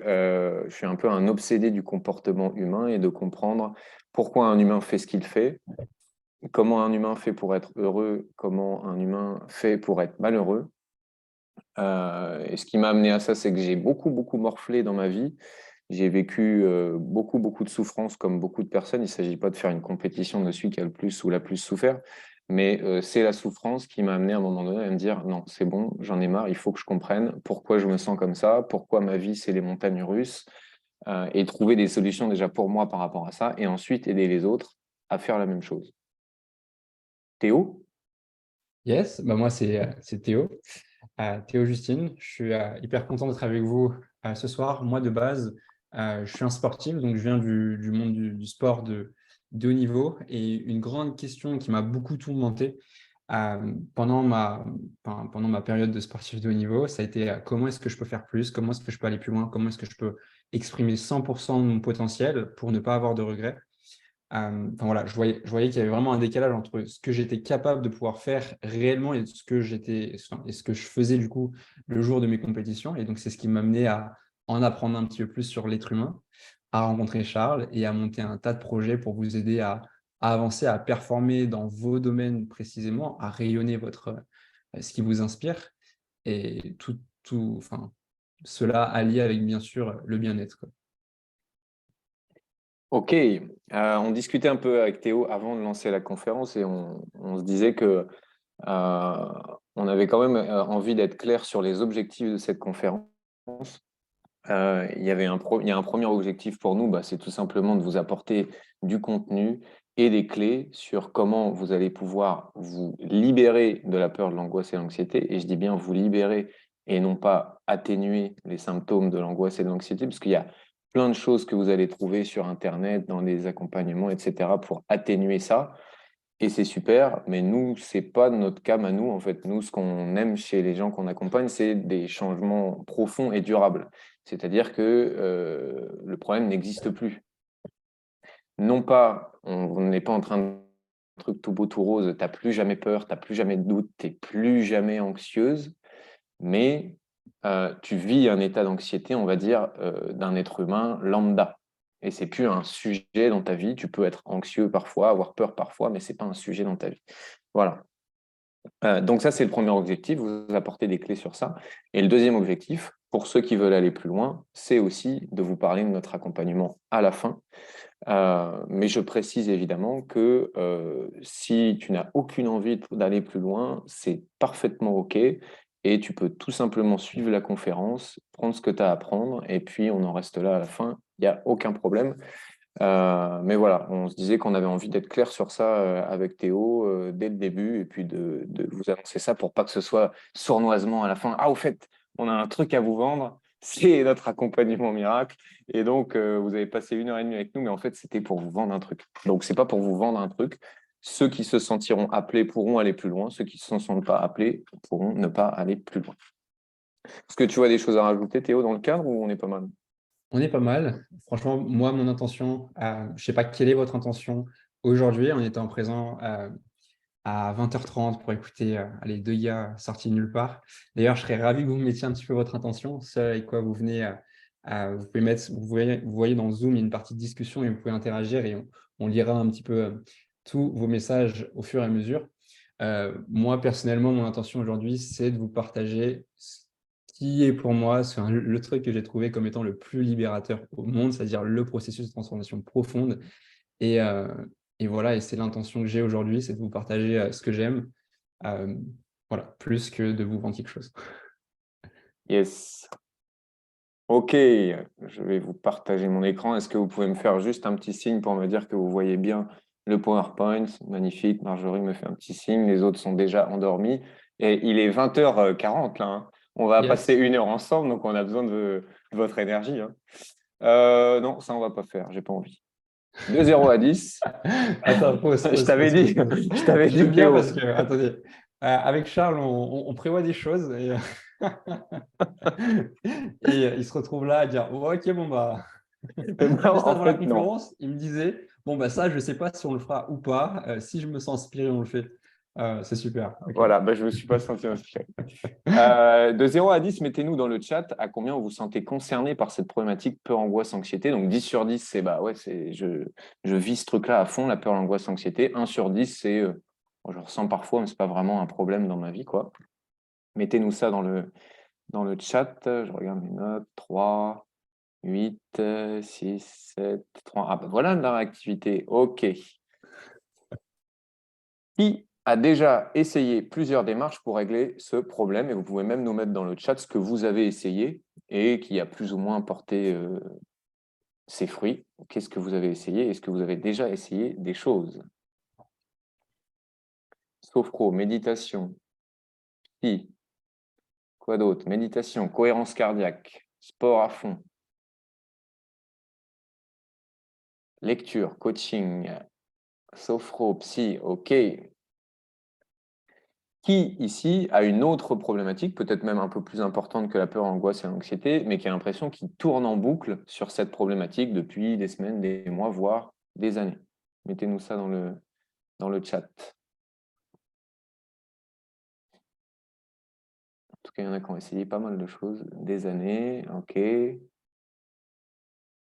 je suis un peu un obsédé du comportement humain et de comprendre pourquoi un humain fait ce qu'il fait, comment un humain fait pour être heureux, comment un humain fait pour être malheureux. Et ce qui m'a amené à ça, c'est que j'ai beaucoup, beaucoup morflé dans ma vie. J'ai vécu beaucoup, beaucoup de souffrances comme beaucoup de personnes. Il ne s'agit pas de faire une compétition de celui qui a le plus ou la plus souffert, mais c'est la souffrance qui m'a amené à un moment donné à me dire non, c'est bon, j'en ai marre, il faut que je comprenne pourquoi je me sens comme ça, pourquoi ma vie, c'est les montagnes russes, et trouver des solutions déjà pour moi par rapport à ça, et ensuite aider les autres à faire la même chose. Théo? Yes, bah moi c'est Théo, Théo Justine. Je suis hyper content d'être avec vous ce soir. Moi de base, je suis un sportif, donc je viens du monde du sport de haut niveau. Et une grande question qui m'a beaucoup tourmenté pendant ma période de sportif de haut niveau, ça a été comment est-ce que je peux faire plus, comment est-ce que je peux aller plus loin, comment est-ce que je peux exprimer 100% de mon potentiel pour ne pas avoir de regrets. Enfin, voilà, je voyais qu'il y avait vraiment un décalage entre ce que j'étais capable de pouvoir faire réellement et ce que je faisais du coup le jour de mes compétitions. Et donc, c'est ce qui m'a amené à en apprendre un petit peu plus sur l'être humain, à rencontrer Charles et à monter un tas de projets pour vous aider à avancer, à performer dans vos domaines précisément, à rayonner ce qui vous inspire et enfin, cela allié avec bien sûr le bien-être, quoi. Ok, on discutait un peu avec Théo avant de lancer la conférence et on se disait que on avait quand même envie d'être clair sur les objectifs de cette conférence. Il y a un premier objectif pour nous, bah, c'est tout simplement de vous apporter du contenu et des clés sur comment vous allez pouvoir vous libérer de la peur, de l'angoisse et de l'anxiété. Et je dis bien vous libérer et non pas atténuer les symptômes de l'angoisse et de l'anxiété, parce qu'il y a plein de choses que vous allez trouver sur Internet, dans des accompagnements, etc., pour atténuer ça. Et c'est super, mais nous, c'est pas notre cam à nous. En fait, nous, ce qu'on aime chez les gens qu'on accompagne, c'est des changements profonds et durables. C'est-à-dire que le problème n'existe plus. Non pas, on n'est pas en train de un truc tout beau, tout rose, t'as plus jamais peur, t'as plus jamais de doute, t'es plus jamais anxieuse, mais tu vis un état d'anxiété, on va dire, d'un être humain lambda. Et c'est plus un sujet dans ta vie. Tu peux être anxieux parfois, avoir peur parfois, mais c'est pas un sujet dans ta vie. Voilà. Donc ça, c'est le premier objectif, vous apporter des clés sur ça. Et le deuxième objectif, pour ceux qui veulent aller plus loin, c'est aussi de vous parler de notre accompagnement à la fin. Mais je précise évidemment que si tu n'as aucune envie d'aller plus loin, c'est parfaitement OK. Et tu peux tout simplement suivre la conférence, prendre ce que tu as à prendre, et puis on en reste là à la fin. Il n'y a aucun problème. Mais voilà, on se disait qu'on avait envie d'être clair sur ça avec Théo dès le début et puis de vous annoncer ça pour pas que ce soit sournoisement à la fin. Ah, au fait, on a un truc à vous vendre, c'est notre accompagnement miracle. Et donc, vous avez passé 1 heure et demie avec nous, mais en fait, c'était pour vous vendre un truc. Donc, c'est pas pour vous vendre un truc. Ceux qui se sentiront appelés pourront aller plus loin. Ceux qui ne se sentent pas appelés pourront ne pas aller plus loin. Est-ce que tu vois des choses à rajouter, Théo, dans le cadre ou on est pas mal? On est pas mal. Franchement, moi, mon intention, je sais pas quelle est votre intention aujourd'hui en étant présent à 20h30 pour écouter les deux gars sortis de nulle part. D'ailleurs, je serais ravi que vous me mettiez un petit peu votre intention, ce avec quoi vous venez. Vous pouvez mettre, vous voyez dans Zoom, il y a une partie de discussion et vous pouvez interagir et on lira un petit peu tous vos messages au fur et à mesure. Moi, personnellement, mon intention aujourd'hui, c'est de vous partager ce qui est pour moi le truc que j'ai trouvé comme étant le plus libérateur au monde, c'est-à-dire le processus de transformation profonde. Et, euh, et voilà, et c'est l'intention que j'ai aujourd'hui, c'est de vous partager ce que j'aime, euh, voilà, plus que de vous vendre quelque chose. Yes. Ok, je vais vous partager mon écran. Est-ce que vous pouvez me faire juste un petit signe pour me dire que vous voyez bien le PowerPoint? Magnifique, Marjorie me fait un petit signe, les autres sont déjà endormis. Et il est 20h40 là, hein. On va passer Yes. 1 heure ensemble, donc on a besoin de votre énergie, hein. Non, ça on va pas faire, j'ai pas envie. De 0 à 10, Attends, pause, je pause, t'avais pause, pause, dit, pause. je t'avais dit J'aime bien Théo. parce que, attendez, avec Charles, on prévoit des choses et, et il se retrouve là à dire, oh, ok, bon, bah, Non, juste en avant la fait, non. conférence, il me disait, bon, bah, ça, je sais pas si on le fera ou pas. Si je me sens inspiré, on le fait. C'est super. Ok. Voilà, je ne me suis pas senti inspiré. De 0 à 10, mettez-nous dans le chat à combien vous vous sentez concerné par cette problématique peur, angoisse, anxiété. Donc 10 sur 10, c'est je vis ce truc-là à fond, la peur, l'angoisse, l'anxiété. 1 sur 10, c'est je ressens parfois, mais ce n'est pas vraiment un problème dans ma vie, quoi. Mettez-nous ça dans le chat. Je regarde mes notes. 3, 8, 6, 7, 3. Ah, voilà la réactivité. OK. Qui a déjà essayé plusieurs démarches pour régler ce problème? Et vous pouvez même nous mettre dans le chat ce que vous avez essayé et qui a plus ou moins porté ses fruits. Qu'est-ce que vous avez essayé? Est-ce que vous avez déjà essayé des choses? Sophro, méditation. Qui? Quoi d'autre? Méditation, cohérence cardiaque, sport à fond, lecture, coaching, sophro, psy, ok. Qui ici a une autre problématique, peut-être même un peu plus importante que la peur, l'angoisse et l'anxiété, mais qui a l'impression qu'il tourne en boucle sur cette problématique depuis des semaines, des mois, voire des années? Mettez-nous ça dans le chat. En tout cas, il y en a qui ont essayé pas mal de choses, des années, ok.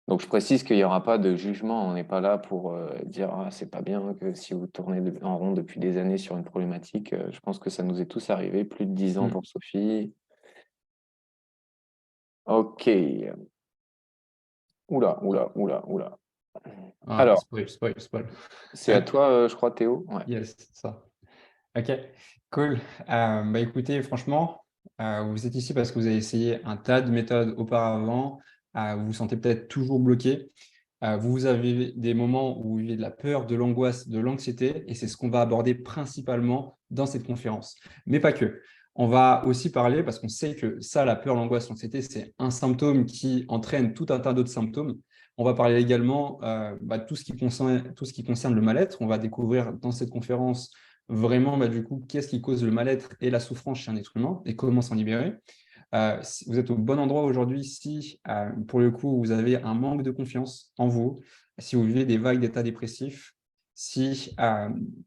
Donc, je précise qu'il n'y aura pas de jugement. On n'est pas là pour dire ah, c'est pas bien que si vous tournez en rond depuis des années sur une problématique. Je pense que ça nous est tous arrivé. Plus de 10 ans pour Sophie. Ok. Oula, oula, oula, oula. Ah, Alors, spoil. c'est à toi, je crois, Théo. Ouais. Yes, c'est ça. Ok, cool. Écoutez, franchement, vous êtes ici parce que vous avez essayé un tas de méthodes auparavant. Vous vous sentez peut-être toujours bloqué. Vous avez des moments où vous vivez de la peur, de l'angoisse, de l'anxiété, et c'est ce qu'on va aborder principalement dans cette conférence. Mais pas que. On va aussi parler, parce qu'on sait que ça, la peur, l'angoisse, l'anxiété, c'est un symptôme qui entraîne tout un tas d'autres symptômes. On va parler également tout ce qui concerne le mal-être. On va découvrir dans cette conférence vraiment, du coup, qu'est-ce qui cause le mal-être et la souffrance chez un être humain et comment s'en libérer. Vous êtes au bon endroit aujourd'hui si, pour le coup, vous avez un manque de confiance en vous, si vous vivez des vagues d'état dépressif, si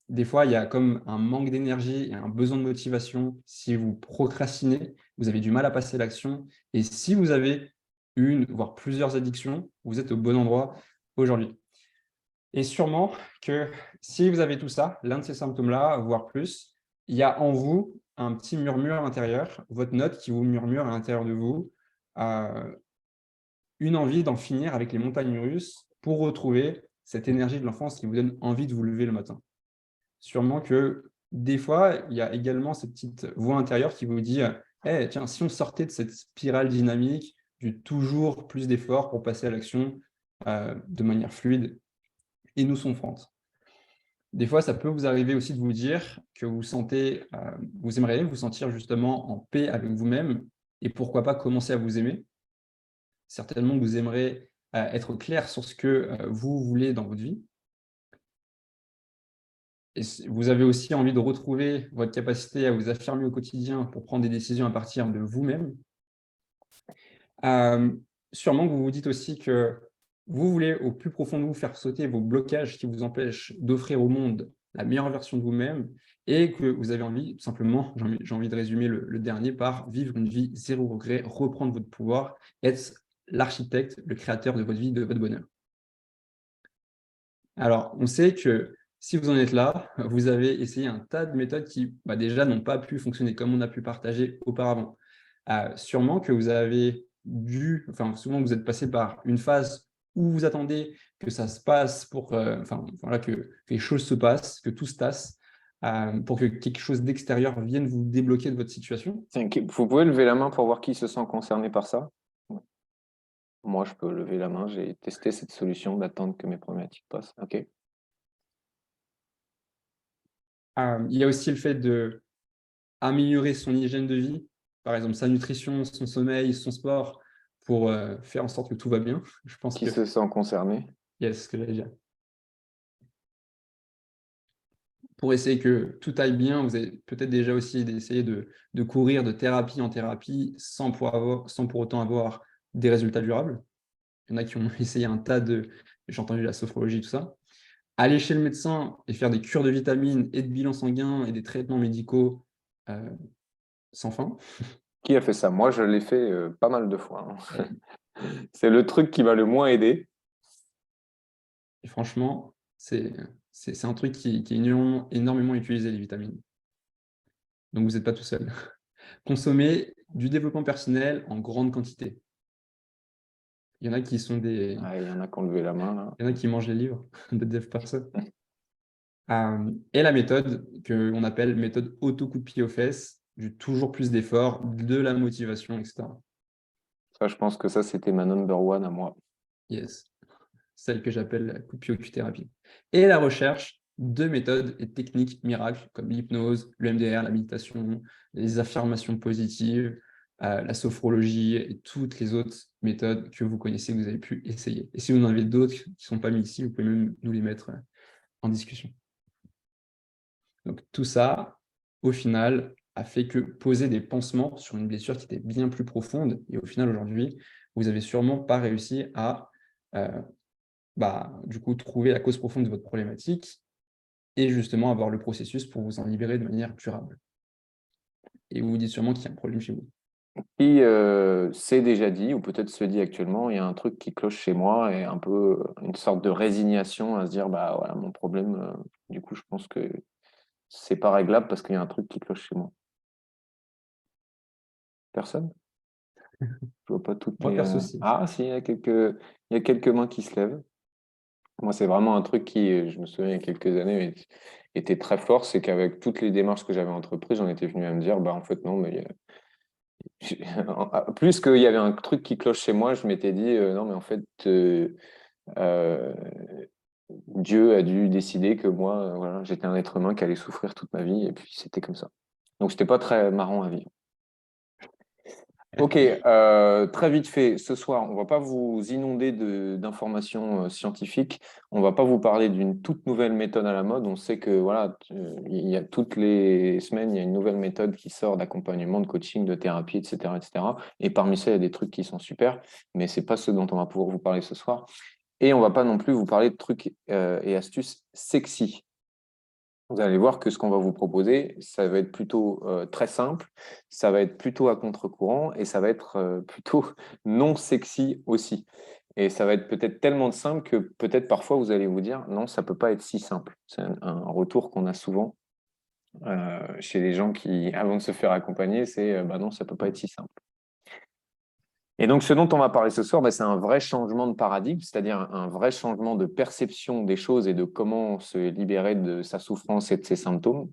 des fois, il y a comme un manque d'énergie et un besoin de motivation, si vous procrastinez, vous avez du mal à passer à l'action, et si vous avez une, voire plusieurs addictions, vous êtes au bon endroit aujourd'hui. Et sûrement que si vous avez tout ça, l'un de ces symptômes-là, voire plus, il y a en vous un petit murmure intérieur, votre note qui vous murmure à l'intérieur de vous, une envie d'en finir avec les montagnes russes pour retrouver cette énergie de l'enfance qui vous donne envie de vous lever le matin. Sûrement que des fois, il y a également cette petite voix intérieure qui vous dit hey, tiens, si on sortait de cette spirale dynamique du toujours plus d'efforts pour passer à l'action de manière fluide et nous souffrante. Des fois, ça peut vous arriver aussi de vous dire que vous aimeriez vous sentir justement en paix avec vous-même et pourquoi pas commencer à vous aimer. Certainement que vous aimeriez être clair sur ce que vous voulez dans votre vie. Et vous avez aussi envie de retrouver votre capacité à vous affirmer au quotidien pour prendre des décisions à partir de vous-même. Sûrement que vous vous dites aussi que vous voulez au plus profond de vous faire sauter vos blocages qui vous empêchent d'offrir au monde la meilleure version de vous-même et que vous avez envie, tout simplement, j'ai envie de résumer le dernier par vivre une vie zéro regret, reprendre votre pouvoir, être l'architecte, le créateur de votre vie, de votre bonheur. Alors, on sait que si vous en êtes là, vous avez essayé un tas de méthodes qui, déjà, n'ont pas pu fonctionner comme on a pu partager auparavant. Sûrement que vous avez souvent vous êtes passé par une phase où vous attendez que ça se passe que les choses se passent, que tout se tasse, pour que quelque chose d'extérieur vienne vous débloquer de votre situation. Vous pouvez lever la main pour voir qui se sent concerné par ça? Moi, je peux lever la main. J'ai testé cette solution d'attendre que mes problématiques passent. OK. Il y a aussi le fait d'améliorer son hygiène de vie, par exemple sa nutrition, son sommeil, son sport, pour faire en sorte que tout va bien. Je pense Qui se sent concerné? Yes, ce que j'allais dire. Pour essayer que tout aille bien, vous avez peut-être déjà aussi essayé de courir de thérapie en thérapie sans pour autant avoir des résultats durables. Il y en a qui ont essayé un tas de... J'ai entendu la sophrologie, tout ça. aller chez le médecin et faire des cures de vitamines et de bilans sanguins et des traitements médicaux euh, sans fin. Qui a fait ça? Moi, je l'ai fait pas mal de fois, hein. Ouais. C'est le truc qui m'a le moins aidé. Et franchement, c'est un truc qui est énormément utilisé, les vitamines. Donc, vous n'êtes pas tout seul. Consommez du développement personnel en grande quantité. Il y en a qui sont des... Ah, il y en a qui ont levé la main, là. Il y en a qui mangent les livres de dev perso. Et la méthode qu'on appelle méthode auto-coup de pied aux fesses, du toujours plus d'efforts, de la motivation, etc. Ça, je pense que ça, c'était ma number one à moi. Yes, celle que j'appelle la coup de pied au cul thérapie. Et la recherche de méthodes et techniques miracles comme l'hypnose, le MDR, la méditation, les affirmations positives, la sophrologie et toutes les autres méthodes que vous connaissez, que vous avez pu essayer. Et si vous en avez d'autres qui ne sont pas mis ici, vous pouvez même nous les mettre en discussion. Donc tout ça, au final, a fait que poser des pansements sur une blessure qui était bien plus profonde. Et au final, aujourd'hui, vous n'avez sûrement pas réussi à du coup, trouver la cause profonde de votre problématique et justement avoir le processus pour vous en libérer de manière durable. Et vous vous dites sûrement qu'il y a un problème chez vous. Qui s'est déjà dit, ou peut-être se dit actuellement, il y a un truc qui cloche chez moi et un peu une sorte de résignation à se dire, bah voilà, mon problème, du coup, je pense que c'est pas réglable parce qu'il y a un truc qui cloche chez moi. Personne? Je vois pas toutes Moi, les. perso, si. Ah, si, il y a quelques mains qui se lèvent. Moi, c'est vraiment un truc qui, je me souviens, il y a quelques années, était très fort, c'est qu'avec toutes les démarches que j'avais entreprises, j'en étais venu à me dire, bah en fait, non, mais plus qu'il y avait un truc qui cloche chez moi, je m'étais dit, non, mais en fait, euh, Dieu a dû décider que moi, voilà, j'étais un être humain qui allait souffrir toute ma vie, et puis c'était comme ça. Donc, c'était pas très marrant à vivre. Ok, très vite fait, ce soir, on va pas vous inonder d'informations scientifiques, on va pas vous parler d'une toute nouvelle méthode à la mode. On sait que voilà, il y a toutes les semaines, il y a une nouvelle méthode qui sort d'accompagnement, de coaching, de thérapie, etc., etc. Et parmi ça, il y a des trucs qui sont super, mais c'est pas ce dont on va pouvoir vous parler ce soir. Et on va pas non plus vous parler de trucs et astuces sexy. Vous allez voir que ce qu'on va vous proposer, ça va être plutôt très simple, ça va être plutôt à contre-courant et ça va être plutôt non sexy aussi. Et ça va être peut-être tellement de simple que peut-être parfois vous allez vous dire non, ça peut pas être si simple. C'est un retour qu'on a souvent chez les gens qui, avant de se faire accompagner, c'est bah non, ça peut pas être si simple. Et donc, ce dont on va parler ce soir, bah, c'est un vrai changement de paradigme, c'est-à-dire un vrai changement de perception des choses et de comment se libérer de sa souffrance et de ses symptômes.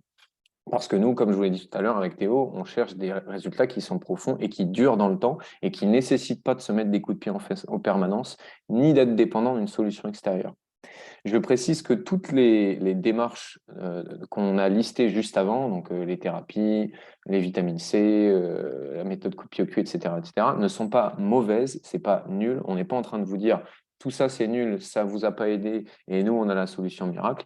Parce que nous, comme je vous l'ai dit tout à l'heure avec Théo, on cherche des résultats qui sont profonds et qui durent dans le temps et qui ne nécessitent pas de se mettre des coups de pied en face en permanence, ni d'être dépendant d'une solution extérieure. Je précise que toutes les démarches qu'on a listées juste avant, donc les thérapies, les vitamines C, la méthode coup de pied au cul, etc., ne sont pas mauvaises, c'est pas nul. On n'est pas en train de vous dire tout ça c'est nul, ça vous a pas aidé et nous on a la solution miracle.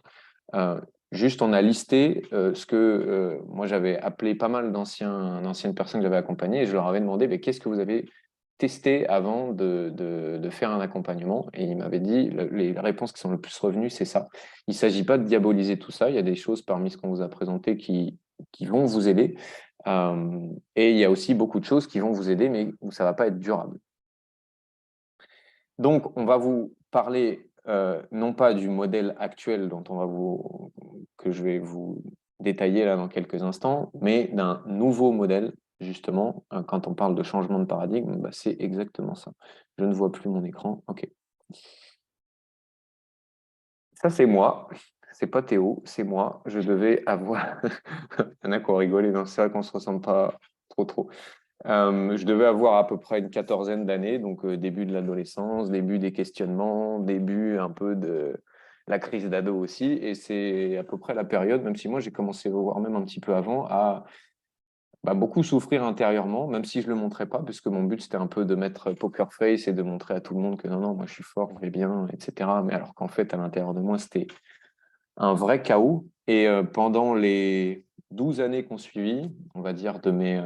Euh, Juste, on a listé ce que moi j'avais appelé pas mal d'anciennes personnes que j'avais accompagnées et je leur avais demandé mais qu'est-ce que vous avez testé avant de faire un accompagnement et il m'avait dit les réponses qui sont le plus revenues, c'est ça. Il ne s'agit pas de diaboliser tout ça, il y a des choses parmi ce qu'on vous a présenté qui vont vous aider et il y a aussi beaucoup de choses qui vont vous aider mais où ça ne va pas être durable. Donc, on va vous parler non pas du modèle actuel que je vais vous détailler là dans quelques instants, mais d'un nouveau modèle, justement. Quand on parle de changement de paradigme, bah, c'est exactement ça. Je ne vois plus mon écran. OK. Ça, c'est moi. C'est pas Théo, c'est moi. Je devais avoir. Il y en a qui ont rigolé, non, c'est vrai qu'on ne se ressemble pas trop. Je devais avoir à peu près une quatorzaine d'années, donc début de l'adolescence, début des questionnements, début un peu de la crise d'ado aussi. Et c'est à peu près la période, même si moi j'ai commencé, voire même un petit peu avant, à beaucoup souffrir intérieurement, même si je ne le montrais pas, puisque mon but c'était un peu de mettre poker face et de montrer à tout le monde que non, non, moi je suis fort, je vais bien, etc. Mais alors qu'en fait, à l'intérieur de moi, c'était un vrai chaos. Et pendant les 12 années qu'on suivit, on va dire de mes.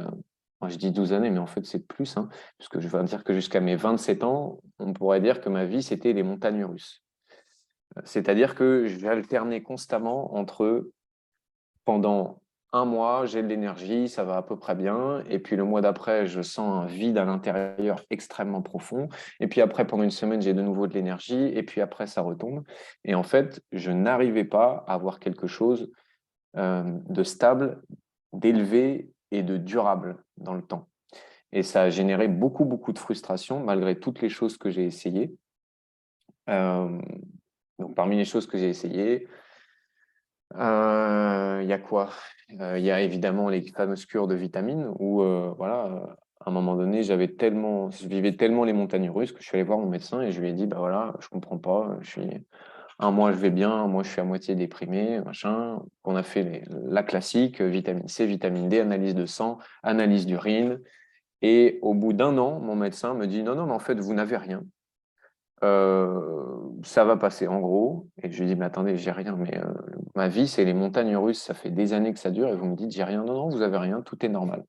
Moi, je dis 12 années, mais en fait, c'est plus, hein, puisque je vais dire que jusqu'à mes 27 ans, on pourrait dire que ma vie, c'était des montagnes russes. C'est-à-dire que j'alternais constamment entre pendant un mois, j'ai de l'énergie, ça va à peu près bien. Et puis le mois d'après, je sens un vide à l'intérieur extrêmement profond. Et puis après, pendant une semaine, j'ai de nouveau de l'énergie. Et puis après, ça retombe. Et en fait, je n'arrivais pas à avoir quelque chose de stable, d'élevé et de durable dans le temps. Et ça a généré beaucoup, beaucoup de frustration malgré toutes les choses que j'ai essayées. Donc, parmi les choses que j'ai essayées, il y a quoi? Il y a évidemment les fameuses cures de vitamines où, voilà, à un moment donné, je vivais tellement les montagnes russes que je suis allé voir mon médecin et je lui ai dit, bah voilà, je comprends pas, un mois je vais bien, un mois je suis à moitié déprimé, machin. On a fait la classique, vitamine C, vitamine D, analyse de sang, analyse d'urine. Et au bout d'un an, mon médecin me dit, non, non, mais en fait, vous n'avez rien. Ça va passer en gros. Et je lui dis, mais attendez, j'ai rien. Mais ma vie, c'est les montagnes russes. Ça fait des années que ça dure. Et vous me dites, j'ai rien. Non, non, vous avez rien. Tout est normal.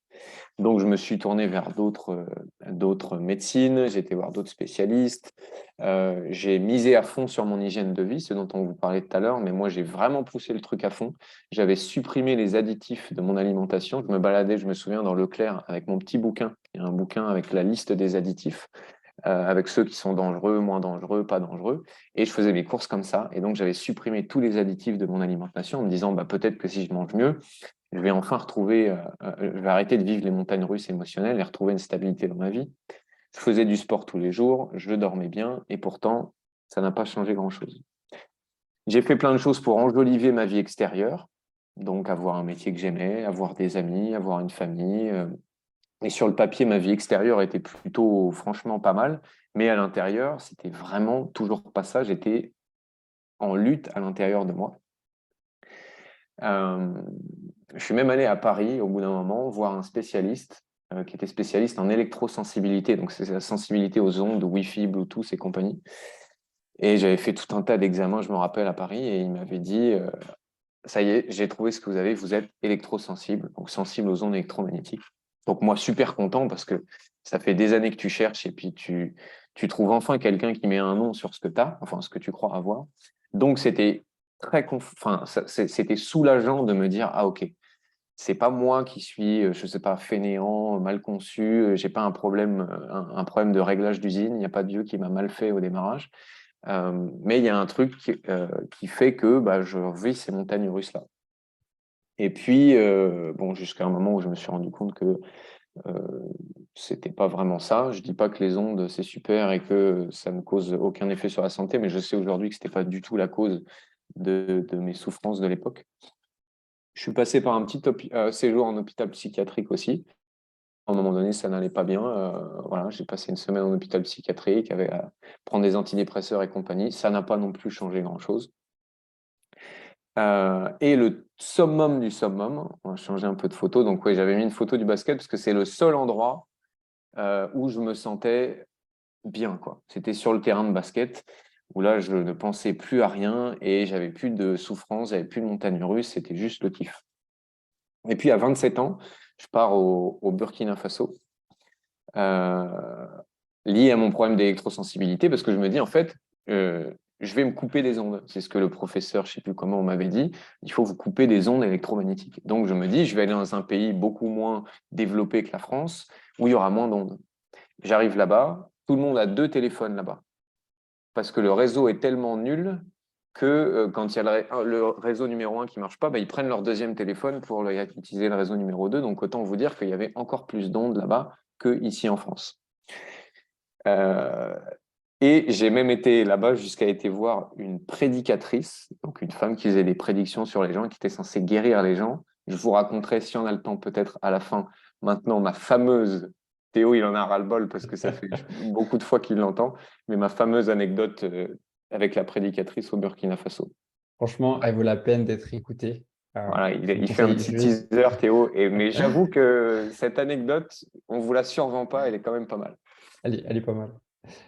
Donc, je me suis tourné vers d'autres médecines. J'ai été voir d'autres spécialistes. J'ai misé à fond sur mon hygiène de vie, ce dont on vous parlait tout à l'heure. Mais moi, j'ai vraiment poussé le truc à fond. J'avais supprimé les additifs de mon alimentation. Je me baladais, je me souviens, dans Leclerc avec mon petit bouquin. Il y a un bouquin avec la liste des additifs avec ceux qui sont dangereux, moins dangereux, pas dangereux. Et je faisais mes courses comme ça. Et donc, j'avais supprimé tous les additifs de mon alimentation en me disant, bah, peut-être que si je mange mieux, je vais enfin retrouver, je vais arrêter de vivre les montagnes russes émotionnelles et retrouver une stabilité dans ma vie. Je faisais du sport tous les jours, je dormais bien, et pourtant, ça n'a pas changé grand-chose. J'ai fait plein de choses pour enjoliver ma vie extérieure, donc avoir un métier que j'aimais, avoir des amis, avoir une famille, et sur le papier, ma vie extérieure était plutôt, franchement, pas mal. Mais à l'intérieur, c'était vraiment toujours pas ça. J'étais en lutte à l'intérieur de moi. Euh, je suis même allé à Paris, au bout d'un moment, voir un spécialiste qui était spécialiste en électrosensibilité. Donc, c'est la sensibilité aux ondes, Wi-Fi, Bluetooth et compagnie. Et j'avais fait tout un tas d'examens, je me rappelle, à Paris. Et il m'avait dit, ça y est, j'ai trouvé ce que vous êtes électrosensible, donc sensible aux ondes électromagnétiques. Donc moi, super content parce que ça fait des années que tu cherches et puis tu trouves enfin quelqu'un qui met un nom sur ce que tu as, enfin ce que tu crois avoir. Donc c'était c'était soulageant de me dire, ah ok, c'est pas moi qui suis, je sais pas, fainéant, mal conçu, j'ai pas un problème, un problème de réglage d'usine, il n'y a pas Dieu qui m'a mal fait au démarrage. Mais il y a un truc qui fait que bah, je vis ces montagnes russes-là. Et puis, bon, jusqu'à un moment où je me suis rendu compte que c'était pas vraiment ça. Je dis pas que les ondes, c'est super et que ça ne cause aucun effet sur la santé, mais je sais aujourd'hui que c'était pas du tout la cause de mes souffrances de l'époque. Je suis passé par un petit séjour en hôpital psychiatrique aussi. À un moment donné, ça n'allait pas bien. Voilà, j'ai passé une semaine en hôpital psychiatrique avec à prendre des antidépresseurs et compagnie. Ça n'a pas non plus changé grand-chose. Et le summum du summum, on va changer un peu de photo. Donc, oui, j'avais mis une photo du basket parce que c'est le seul endroit où je me sentais bien, quoi. C'était sur le terrain de basket où là, je ne pensais plus à rien et j'avais plus de souffrance, j'avais plus de montagne russe, c'était juste le kiff. Et puis, à 27 ans, je pars au Burkina Faso, euh, lié à mon problème d'électrosensibilité parce que je me dis, en fait, je vais me couper des ondes. C'est ce que le professeur, je ne sais plus comment, on m'avait dit. Il faut vous couper des ondes électromagnétiques. Donc, je me dis, je vais aller dans un pays beaucoup moins développé que la France, où il y aura moins d'ondes. J'arrive là-bas, tout le monde a 2 téléphones là-bas. Parce que le réseau est tellement nul que quand il y a le réseau numéro 1 qui ne marche pas, bah, ils prennent leur deuxième téléphone pour utiliser le réseau numéro 2. Donc, autant vous dire qu'il y avait encore plus d'ondes là-bas qu'ici en France. Euh, et j'ai même été là-bas jusqu'à été voir une prédicatrice, donc une femme qui faisait des prédictions sur les gens, qui était censée guérir les gens. Je vous raconterai, si on a le temps, peut-être à la fin, maintenant, ma fameuse, Théo, il en a ras-le-bol parce que ça fait beaucoup de fois qu'il l'entend, mais ma fameuse anecdote avec la prédicatrice au Burkina Faso. Franchement, elle vaut la peine d'être écoutée. Voilà, Je vous il fait un conseille petit juste. teaser, Théo, mais j'avoue que cette anecdote, on ne vous la survend pas, elle est quand même pas mal. Elle est pas mal.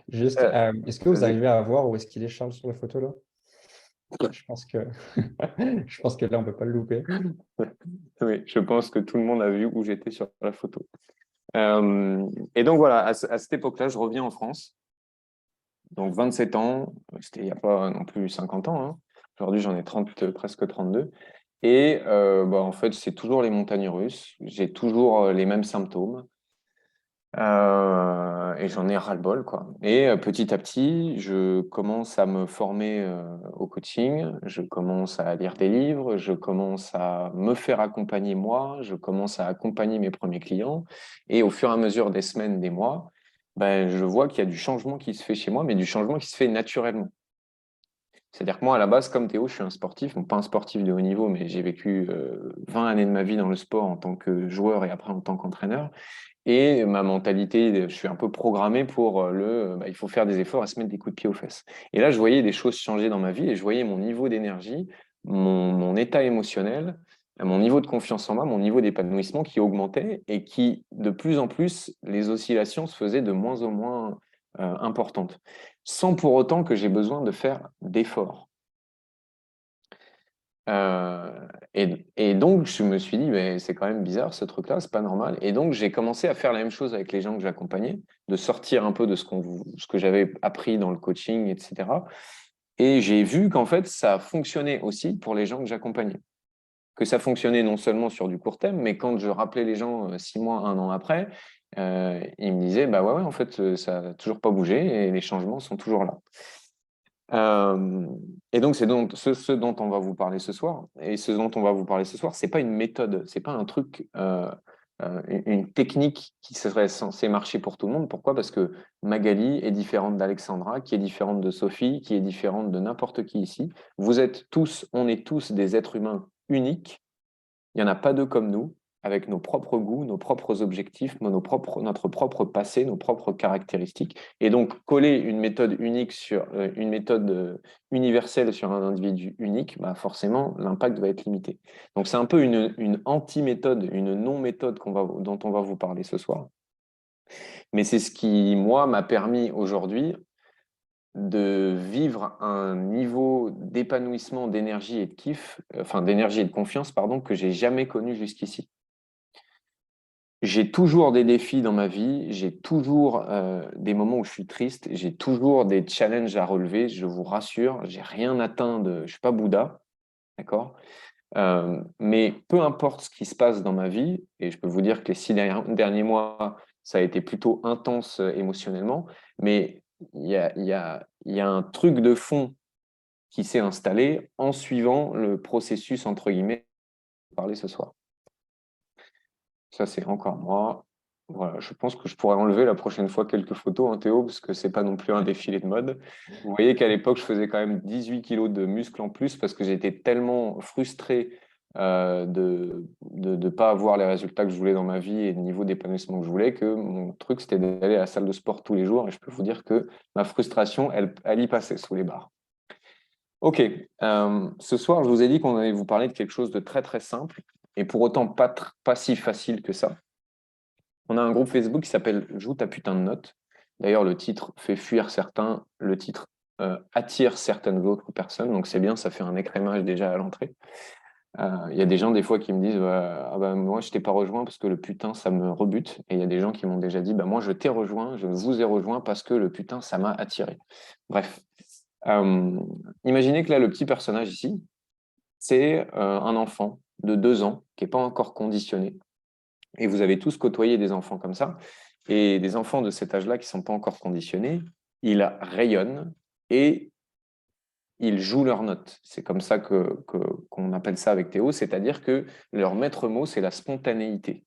Juste, Euh, est-ce que vous Vas-y. arrivez à voir où est-ce qu'il est Charles sur la photo là? Je pense que je pense que là, on peut pas le louper. Oui, je pense que tout le monde a vu où j'étais sur la photo. Et donc voilà, à cette époque-là, je reviens en France. Donc 27 ans, c'était il n'y a pas non plus 50 ans, hein. Aujourd'hui, j'en ai 30, presque 32. Et en fait, c'est toujours les montagnes russes. J'ai toujours les mêmes symptômes. Et j'en ai ras-le-bol, quoi. Et petit à petit, je commence à me former au coaching, je commence à lire des livres, je commence à me faire accompagner moi, je commence à accompagner mes premiers clients. Et au fur et à mesure des semaines, des mois, ben, je vois qu'il y a du changement qui se fait chez moi, mais du changement qui se fait naturellement. C'est-à-dire que moi, à la base, comme Théo, je suis un sportif, bon, pas un sportif de haut niveau, mais j'ai vécu 20 années de ma vie dans le sport en tant que joueur et après en tant qu'entraîneur. Et ma mentalité, je suis un peu programmé pour il faut faire des efforts et se mettre des coups de pied aux fesses. Et là, je voyais des choses changer dans ma vie et je voyais mon niveau d'énergie, mon état émotionnel, mon niveau de confiance en moi, mon niveau d'épanouissement qui augmentait et qui, de plus en plus, les oscillations se faisaient de moins en moins importantes, sans pour autant que j'ai besoin de faire d'efforts. Et donc, je me suis dit, mais c'est quand même bizarre ce truc-là, c'est pas normal. Et donc, j'ai commencé à faire la même chose avec les gens que j'accompagnais, de sortir un peu de ce que j'avais appris dans le coaching, etc. Et j'ai vu qu'en fait, ça fonctionnait aussi pour les gens que j'accompagnais. Que ça fonctionnait non seulement sur du court terme, mais quand je rappelais les gens 6 mois, 1 an après, ils me disaient, bah ouais, en fait, ça n'a toujours pas bougé et les changements sont toujours là. Et donc, c'est donc ce dont on va vous parler ce soir. Et ce dont on va vous parler ce soir, c'est pas une méthode, c'est pas un truc, une technique qui serait censée marcher pour tout le monde. Pourquoi? Parce que Magali est différente d'Alexandra, qui est différente de Sophie, qui est différente de n'importe qui ici. Vous êtes tous, on est tous des êtres humains uniques. Il n'y en a pas deux comme nous, avec nos propres goûts, nos propres objectifs, notre propre passé, nos propres caractéristiques. Et donc, coller une méthode unique sur une méthode universelle sur un individu unique, bah forcément, l'impact va être limité. Donc, c'est un peu une anti-méthode, une non-méthode dont on va vous parler ce soir. Mais c'est ce qui, moi, m'a permis aujourd'hui de vivre un niveau d'épanouissement, d'énergie et de kiff, enfin d'énergie et de confiance, pardon, que j'ai jamais connu jusqu'ici. J'ai toujours des défis dans ma vie, j'ai toujours des moments où je suis triste, j'ai toujours des challenges à relever, je vous rassure, j'ai rien atteint je suis pas Bouddha, d'accord? Mais peu importe ce qui se passe dans ma vie, et je peux vous dire que les 6 derniers mois, ça a été plutôt intense émotionnellement, mais il y a un truc de fond qui s'est installé en suivant le processus, entre guillemets, dont on va parler ce soir. Ça, c'est encore moi. Voilà, je pense que je pourrais enlever la prochaine fois quelques photos, hein, Théo, parce que c'est pas non plus un défilé de mode. Vous voyez qu'à l'époque, je faisais quand même 18 kilos de muscles en plus parce que j'étais tellement frustré de ne pas avoir les résultats que je voulais dans ma vie et le niveau d'épanouissement que je voulais, que mon truc, c'était d'aller à la salle de sport tous les jours. Et je peux vous dire que ma frustration, elle y passait sous les barres. Ok, ce soir, je vous ai dit qu'on allait vous parler de quelque chose de très très simple et pour autant pas si facile que ça. On a un groupe Facebook qui s'appelle Joue ta putain de notes. D'ailleurs, le titre fait fuir certains, le titre attire certaines autres personnes, donc c'est bien, ça fait un écrémage déjà à l'entrée. Il y a des gens des fois qui me disent ah bah, moi je t'ai pas rejoint parce que le putain ça me rebute, et il y a des gens qui m'ont déjà dit bah, moi je t'ai rejoint, je vous ai rejoint parce que le putain ça m'a attiré. Bref, imaginez que là le petit personnage ici, c'est un enfant de 2 ans qui n'est pas encore conditionné. Et vous avez tous côtoyé des enfants comme ça. Et des enfants de cet âge-là qui ne sont pas encore conditionnés, ils rayonnent et ils jouent leurs notes. C'est comme ça qu'on appelle ça avec Théo, c'est-à-dire que leur maître mot, c'est la spontanéité.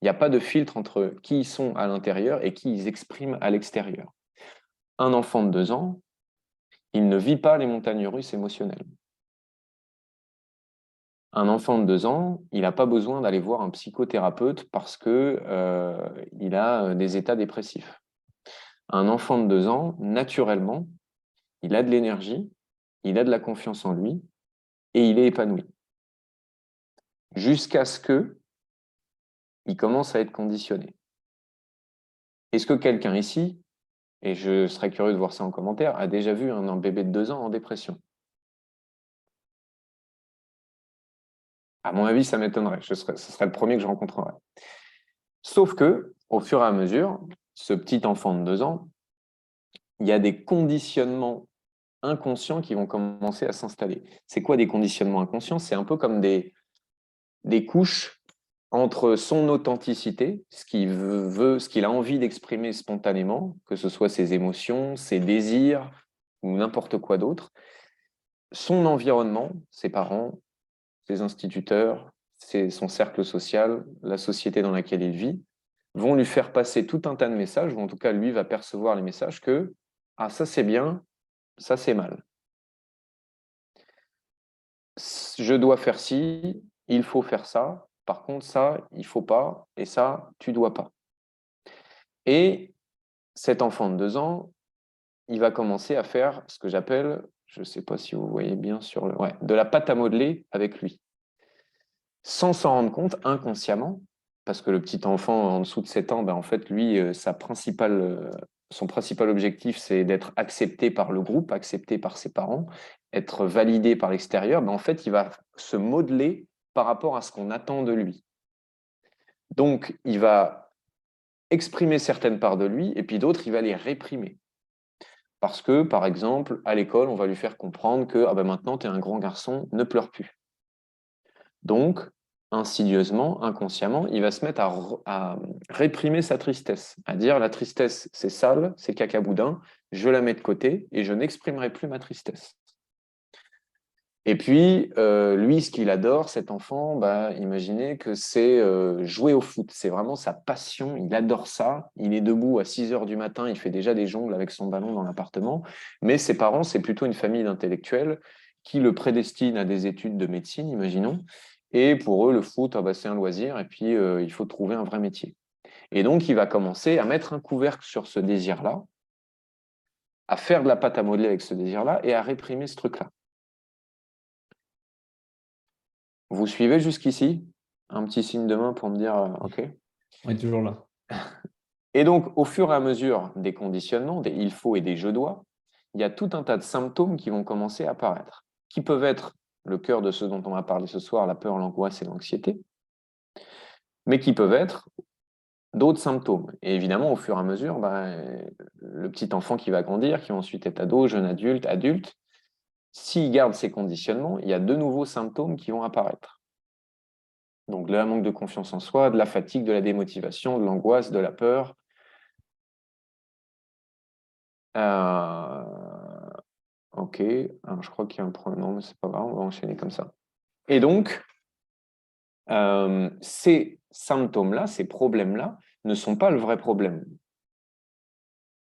Il n'y a pas de filtre entre qui ils sont à l'intérieur et qui ils expriment à l'extérieur. Un enfant de 2 ans, il ne vit pas les montagnes russes émotionnelles. Un enfant de 2 ans, il n'a pas besoin d'aller voir un psychothérapeute parce qu'il a des états dépressifs. Un enfant de 2 ans, naturellement, il a de l'énergie, il a de la confiance en lui et il est épanoui. Jusqu'à ce qu'il commence à être conditionné. Est-ce que quelqu'un ici, et je serais curieux de voir ça en commentaire, a déjà vu un bébé de 2 ans en dépression? À mon avis, ça m'étonnerait. Ce serait le premier que je rencontrerais. Sauf que, au fur et à mesure, ce petit enfant de 2 ans, il y a des conditionnements inconscients qui vont commencer à s'installer. C'est quoi des conditionnements inconscients? C'est un peu comme des couches entre son authenticité, ce qu'il veut, ce qu'il a envie d'exprimer spontanément, que ce soit ses émotions, ses désirs ou n'importe quoi d'autre, son environnement, ses parents, ses instituteurs, son cercle social, la société dans laquelle il vit, vont lui faire passer tout un tas de messages, ou en tout cas, lui va percevoir les messages que « Ah, ça c'est bien, ça c'est mal. Je dois faire ci, il faut faire ça, par contre ça, il faut pas, et ça, tu dois pas. » Et cet enfant de 2 ans, il va commencer à faire ce que j'appelle, je ne sais pas si vous voyez bien sur le... Ouais, de la pâte à modeler avec lui. Sans s'en rendre compte, inconsciemment, parce que le petit enfant en dessous de 7 ans, ben en fait, lui, son principal objectif, c'est d'être accepté par le groupe, accepté par ses parents, être validé par l'extérieur. Ben en fait, il va se modeler par rapport à ce qu'on attend de lui. Donc, il va exprimer certaines parts de lui, et puis d'autres, il va les réprimer. Parce que, par exemple, à l'école, on va lui faire comprendre que ah ben maintenant, tu es un grand garçon, ne pleure plus. Donc, insidieusement, inconsciemment, il va se mettre à réprimer sa tristesse, à dire la tristesse, c'est sale, c'est cacaboudin, je la mets de côté et je n'exprimerai plus ma tristesse. Et puis, lui, ce qu'il adore, cet enfant, bah, imaginez que c'est jouer au foot. C'est vraiment sa passion, il adore ça. Il est debout à 6 heures du matin, il fait déjà des jongles avec son ballon dans l'appartement. Mais ses parents, c'est plutôt une famille d'intellectuels qui le prédestinent à des études de médecine, imaginons. Et pour eux, le foot, ah bah, c'est un loisir et puis il faut trouver un vrai métier. Et donc, il va commencer à mettre un couvercle sur ce désir-là, à faire de la pâte à modeler avec ce désir-là et à réprimer ce truc-là. Vous suivez jusqu'ici? Un petit signe de main pour me dire OK. On est toujours là. Et donc, au fur et à mesure des conditionnements, des il faut et des je dois, il y a tout un tas de symptômes qui vont commencer à apparaître, qui peuvent être le cœur de ce dont on va parler ce soir, la peur, l'angoisse et l'anxiété, mais qui peuvent être d'autres symptômes. Et évidemment, au fur et à mesure, le petit enfant qui va grandir, qui va ensuite être ado, jeune adulte, adulte, s'il garde ces conditionnements, il y a de nouveaux symptômes qui vont apparaître. Donc, de la manque de confiance en soi, de la fatigue, de la démotivation, de l'angoisse, de la peur. Ok, alors, je crois qu'il y a un problème. Non, mais c'est pas grave, on va enchaîner comme ça. Et donc, ces symptômes-là, ces problèmes-là, ne sont pas le vrai problème.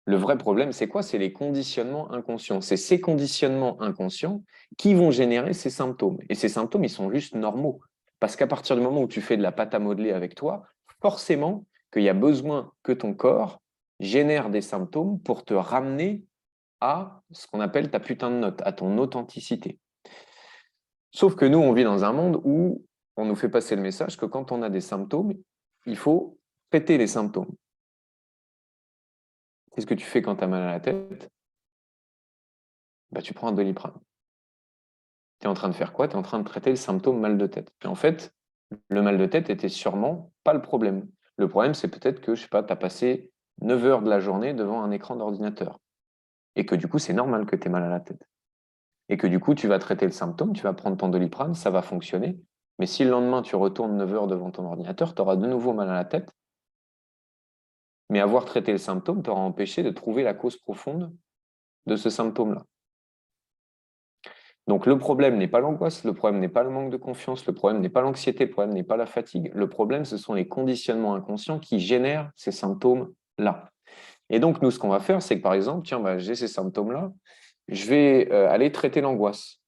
Le vrai problème, c'est quoi? C'est les conditionnements inconscients. C'est ces conditionnements inconscients qui vont générer ces symptômes. Et ces symptômes, ils sont juste normaux. Parce qu'à partir du moment où tu fais de la pâte à modeler avec toi, forcément qu'il y a besoin que ton corps génère des symptômes pour te ramener à ce qu'on appelle ta putain de note, à ton authenticité. Sauf que nous, on vit dans un monde où on nous fait passer le message que quand on a des symptômes, il faut traiter les symptômes. Qu'est-ce que tu fais quand tu as mal à la tête? Bah, tu prends un Doliprane. Tu es en train de faire quoi? Tu es en train de traiter le symptôme mal de tête. Et en fait, le mal de tête était sûrement pas le problème. Le problème, c'est peut-être que, je sais pas, tu as passé 9 heures de la journée devant un écran d'ordinateur. Et que du coup, c'est normal que tu aies mal à la tête. Et que du coup, tu vas traiter le symptôme, tu vas prendre ton Doliprane, ça va fonctionner. Mais si le lendemain, tu retournes 9 heures devant ton ordinateur, tu auras de nouveau mal à la tête. Mais avoir traité le symptôme t'aura empêché de trouver la cause profonde de ce symptôme-là. Donc le problème n'est pas l'angoisse, le problème n'est pas le manque de confiance, le problème n'est pas l'anxiété, le problème n'est pas la fatigue. Le problème, ce sont les conditionnements inconscients qui génèrent ces symptômes-là. Et donc, nous, ce qu'on va faire, c'est que par exemple, tiens, j'ai ces symptômes-là, je vais aller traiter l'angoisse.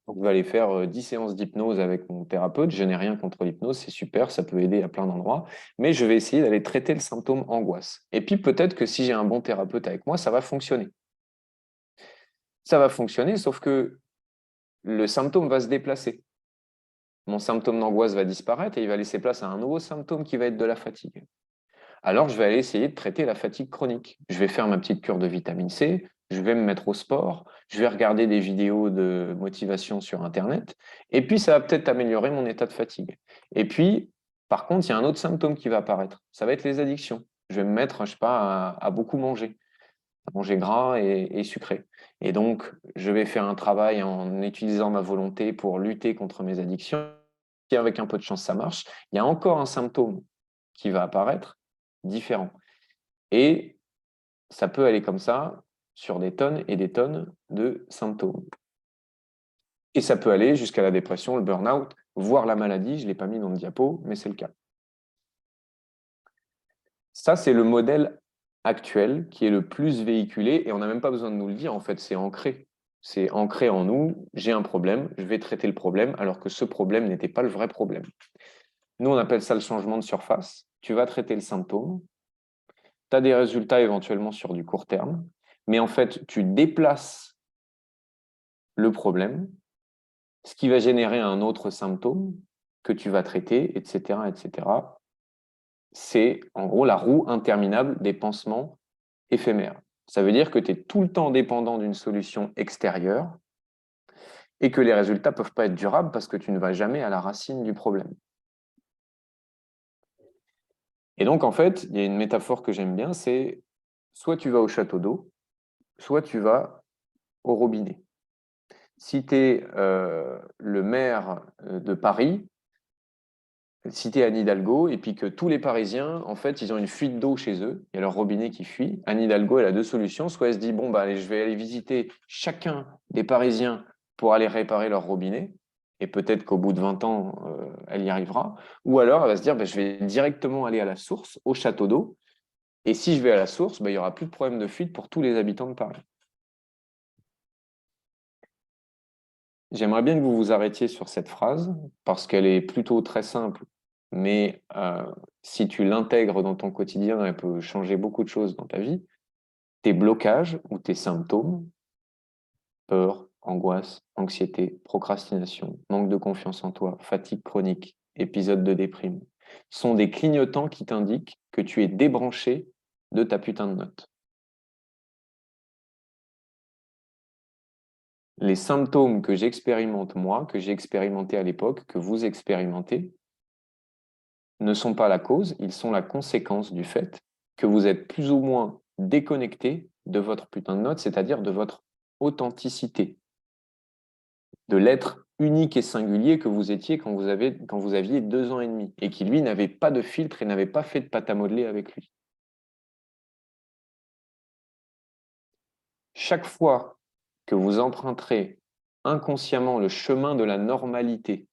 Donc, je vais aller faire 10 séances d'hypnose avec mon thérapeute. Je n'ai rien contre l'hypnose, c'est super, ça peut aider à plein d'endroits. Mais je vais essayer d'aller traiter le symptôme angoisse. Et puis, peut-être que si j'ai un bon thérapeute avec moi, ça va fonctionner. Ça va fonctionner, sauf que le symptôme va se déplacer. Mon symptôme d'angoisse va disparaître et il va laisser place à un nouveau symptôme qui va être de la fatigue. Alors, je vais aller essayer de traiter la fatigue chronique. Je vais faire ma petite cure de vitamine C, je vais me mettre au sport, je vais regarder des vidéos de motivation sur Internet, et puis ça va peut-être améliorer mon état de fatigue. Et puis, par contre, il y a un autre symptôme qui va apparaître. Ça va être les addictions. Je vais me mettre, je sais pas, à beaucoup manger. à manger gras et sucré. Et donc, je vais faire un travail en utilisant ma volonté pour lutter contre mes addictions. Si avec un peu de chance, ça marche, il y a encore un symptôme qui va apparaître différent. Et ça peut aller comme ça sur des tonnes et des tonnes de symptômes. Et ça peut aller jusqu'à la dépression, le burn-out, voire la maladie. Je ne l'ai pas mis dans le diapo, mais c'est le cas. Ça, c'est le modèle actuel qui est le plus véhiculé et on n'a même pas besoin de nous le dire, en fait, c'est ancré. C'est ancré en nous, j'ai un problème, je vais traiter le problème, alors que ce problème n'était pas le vrai problème. Nous, on appelle ça le changement de surface. Tu vas traiter le symptôme, tu as des résultats éventuellement sur du court terme, mais en fait, tu déplaces le problème, ce qui va générer un autre symptôme que tu vas traiter, etc., etc. C'est en gros la roue interminable des pansements éphémères. Ça veut dire que tu es tout le temps dépendant d'une solution extérieure et que les résultats ne peuvent pas être durables parce que tu ne vas jamais à la racine du problème. Et donc, en fait, il y a une métaphore que j'aime bien, c'est soit tu vas au château d'eau, soit tu vas au robinet. Si tu es le maire de Paris, si tu es Anne Hidalgo, et puis que tous les Parisiens, en fait, ils ont une fuite d'eau chez eux, il y a leur robinet qui fuit, Anne Hidalgo, elle a deux solutions. Soit elle se dit, bon, bah, allez, je vais aller visiter chacun des Parisiens pour aller réparer leur robinet, et peut-être qu'au bout de 20 ans, elle y arrivera. Ou alors, elle va se dire, bah, je vais directement aller à la source, au château d'eau, et si je vais à la source, bah, il n'y aura plus de problème de fuite pour tous les habitants de Paris. J'aimerais bien que vous vous arrêtiez sur cette phrase, parce qu'elle est plutôt très simple, mais si tu l'intègres dans ton quotidien, elle peut changer beaucoup de choses dans ta vie. Tes blocages ou tes symptômes, peur, angoisse, anxiété, procrastination, manque de confiance en toi, fatigue chronique, épisode de déprime, sont des clignotants qui t'indiquent que tu es débranché de ta putain de note. Les symptômes que j'expérimente moi, que j'ai expérimenté à l'époque, que vous expérimentez, ne sont pas la cause, ils sont la conséquence du fait que vous êtes plus ou moins déconnecté de votre putain de note, c'est-à-dire de votre authenticité, de l'être unique et singulier que vous étiez quand vous aviez 2 ans et demi, et qui, lui, n'avait pas de filtre et n'avait pas fait de pâte à modeler avec lui. Chaque fois que vous emprunterez inconsciemment le chemin de la normalité,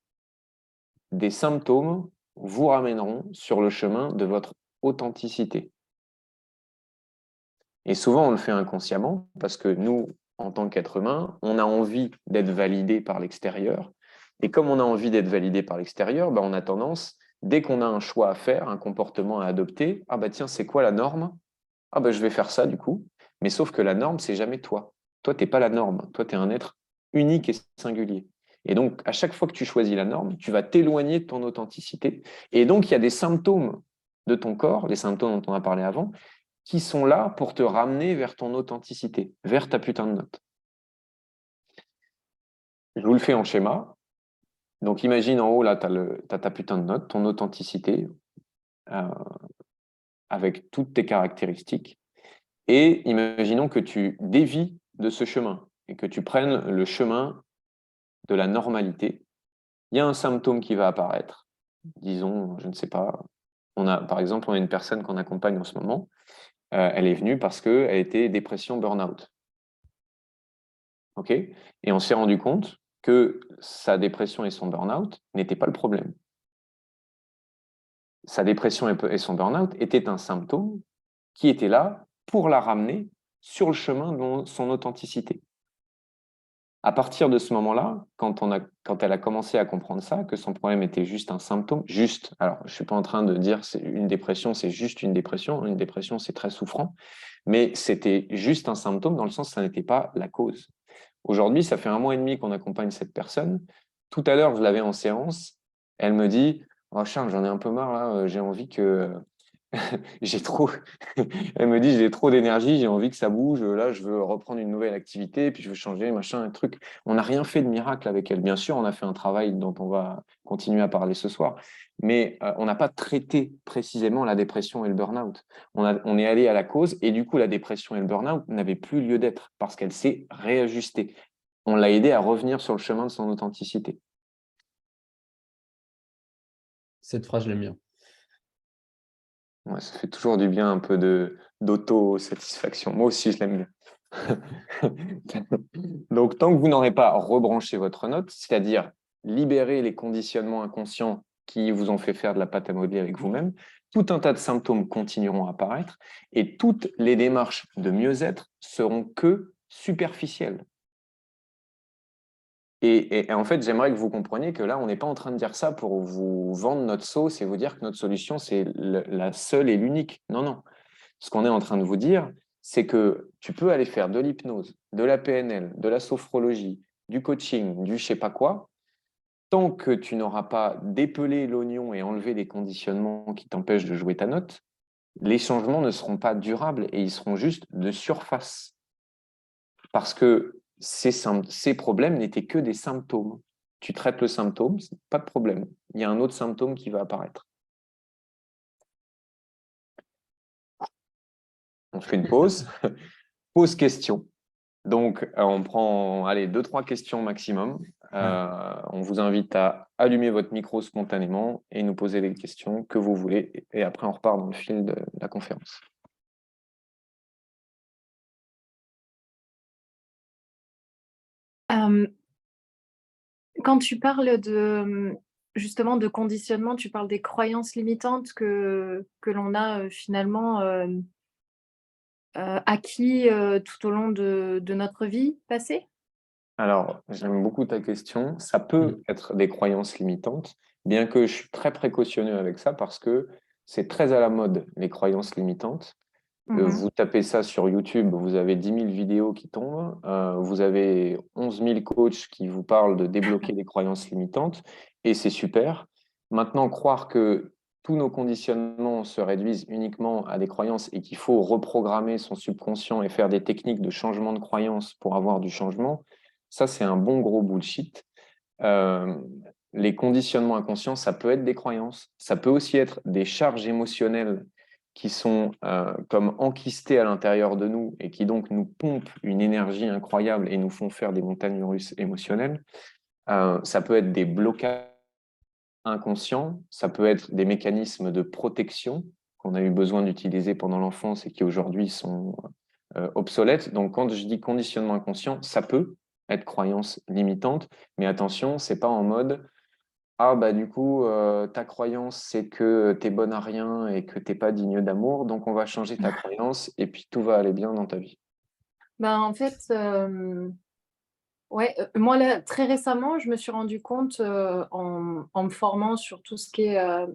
des symptômes vous ramèneront sur le chemin de votre authenticité. Et souvent, on le fait inconsciemment parce que nous, en tant qu'être humain, on a envie d'être validé par l'extérieur. Et comme on a envie d'être validé par l'extérieur, bah, on a tendance, dès qu'on a un choix à faire, un comportement à adopter, ah bah tiens, c'est quoi la norme? Ah bah je vais faire ça du coup. Mais sauf que la norme, c'est jamais toi. Toi, tu n'es pas la norme. Toi, tu es un être unique et singulier. Et donc, à chaque fois que tu choisis la norme, tu vas t'éloigner de ton authenticité. Et donc, il y a des symptômes de ton corps, les symptômes dont on a parlé avant, qui sont là pour te ramener vers ton authenticité, vers ta putain de note. Je vous le fais en schéma. Donc, imagine en haut, là, tu as ta putain de note, ton authenticité, euh, avec toutes tes caractéristiques. Et imaginons que tu dévies de ce chemin et que tu prennes le chemin de la normalité. Il y a un symptôme qui va apparaître. Disons, je ne sais pas, par exemple, on a une personne qu'on accompagne en ce moment. Elle est venue parce qu'elle était dépression burn-out. Okay, et on s'est rendu compte que sa dépression et son burn-out n'étaient pas le problème. Sa dépression et son burn-out étaient un symptôme qui était là pour la ramener sur le chemin de son authenticité. À partir de ce moment-là, quand elle a commencé à comprendre ça, que son problème était juste un symptôme, juste, alors je ne suis pas en train de dire une dépression, c'est juste une dépression c'est très souffrant, mais c'était juste un symptôme dans le sens que ça n'était pas la cause. Aujourd'hui, ça fait 1 mois et demi qu'on accompagne cette personne. Tout à l'heure, je l'avais en séance, elle me dit « Oh Charles, j'en ai un peu marre là, j'ai envie que j'ai trop, elle me dit, j'ai trop d'énergie, j'ai envie que ça bouge. Là, je veux reprendre une nouvelle activité, puis je veux changer, machin, un truc. On n'a rien fait de miracle avec elle. Bien sûr, on a fait un travail dont on va continuer à parler ce soir, mais on n'a pas traité précisément la dépression et le burn-out. On est allé à la cause, et du coup, la dépression et le burn-out n'avaient plus lieu d'être parce qu'elle s'est réajustée. On l'a aidé à revenir sur le chemin de son authenticité. Cette phrase, je l'aime bien. Ouais, ça fait toujours du bien un peu d'auto-satisfaction. Moi aussi, je l'aime bien. Donc, tant que vous n'aurez pas rebranché votre note, c'est-à-dire libérer les conditionnements inconscients qui vous ont fait faire de la pâte à modeler avec vous-même, tout un tas de symptômes continueront à apparaître et toutes les démarches de mieux-être seront que superficielles. Et en fait, j'aimerais que vous compreniez que là, on n'est pas en train de dire ça pour vous vendre notre sauce et vous dire que notre solution, c'est la seule et l'unique. Non, non. Ce qu'on est en train de vous dire, c'est que tu peux aller faire de l'hypnose, de la PNL, de la sophrologie, du coaching, du je sais pas quoi, tant que tu n'auras pas dépelé l'oignon et enlevé les conditionnements qui t'empêchent de jouer ta note, les changements ne seront pas durables et ils seront juste de surface. Parce que ces problèmes n'étaient que des symptômes. Tu traites le symptôme, pas de problème. Il y a un autre symptôme qui va apparaître. On fait une pause. Pause question. Donc, on prend, allez, 2-3 questions maximum. On vous invite à allumer votre micro spontanément et nous poser les questions que vous voulez. Et après, on repart dans le fil de la conférence. Quand tu parles justement de conditionnement, tu parles des croyances limitantes que l'on a finalement acquis tout au long de notre vie passée? Alors, j'aime beaucoup ta question. Ça peut être des croyances limitantes, bien que je suis très précautionneux avec ça parce que c'est très à la mode, les croyances limitantes. Vous tapez ça sur YouTube, vous avez 10 000 vidéos qui tombent, vous avez 11 000 coachs qui vous parlent de débloquer les croyances limitantes, et c'est super. Maintenant, croire que tous nos conditionnements se réduisent uniquement à des croyances et qu'il faut reprogrammer son subconscient et faire des techniques de changement de croyances pour avoir du changement, ça, c'est un bon gros bullshit. Euh, les conditionnements inconscients, ça peut être des croyances, ça peut aussi être des charges émotionnelles qui sont comme enquistées à l'intérieur de nous et qui donc nous pompent une énergie incroyable et nous font faire des montagnes russes émotionnelles. Ça peut être des blocages inconscients, ça peut être des mécanismes de protection qu'on a eu besoin d'utiliser pendant l'enfance et qui aujourd'hui sont obsolètes. Donc quand je dis conditionnement inconscient, ça peut être croyance limitante, mais attention, c'est pas en mode ah bah du coup ta croyance c'est que t'es bonne à rien et que t'es pas digne d'amour, donc on va changer ta croyance et puis tout va aller bien dans ta vie. Ben, en fait, ouais, moi là, très récemment, je me suis rendu compte en me formant sur tout ce qui est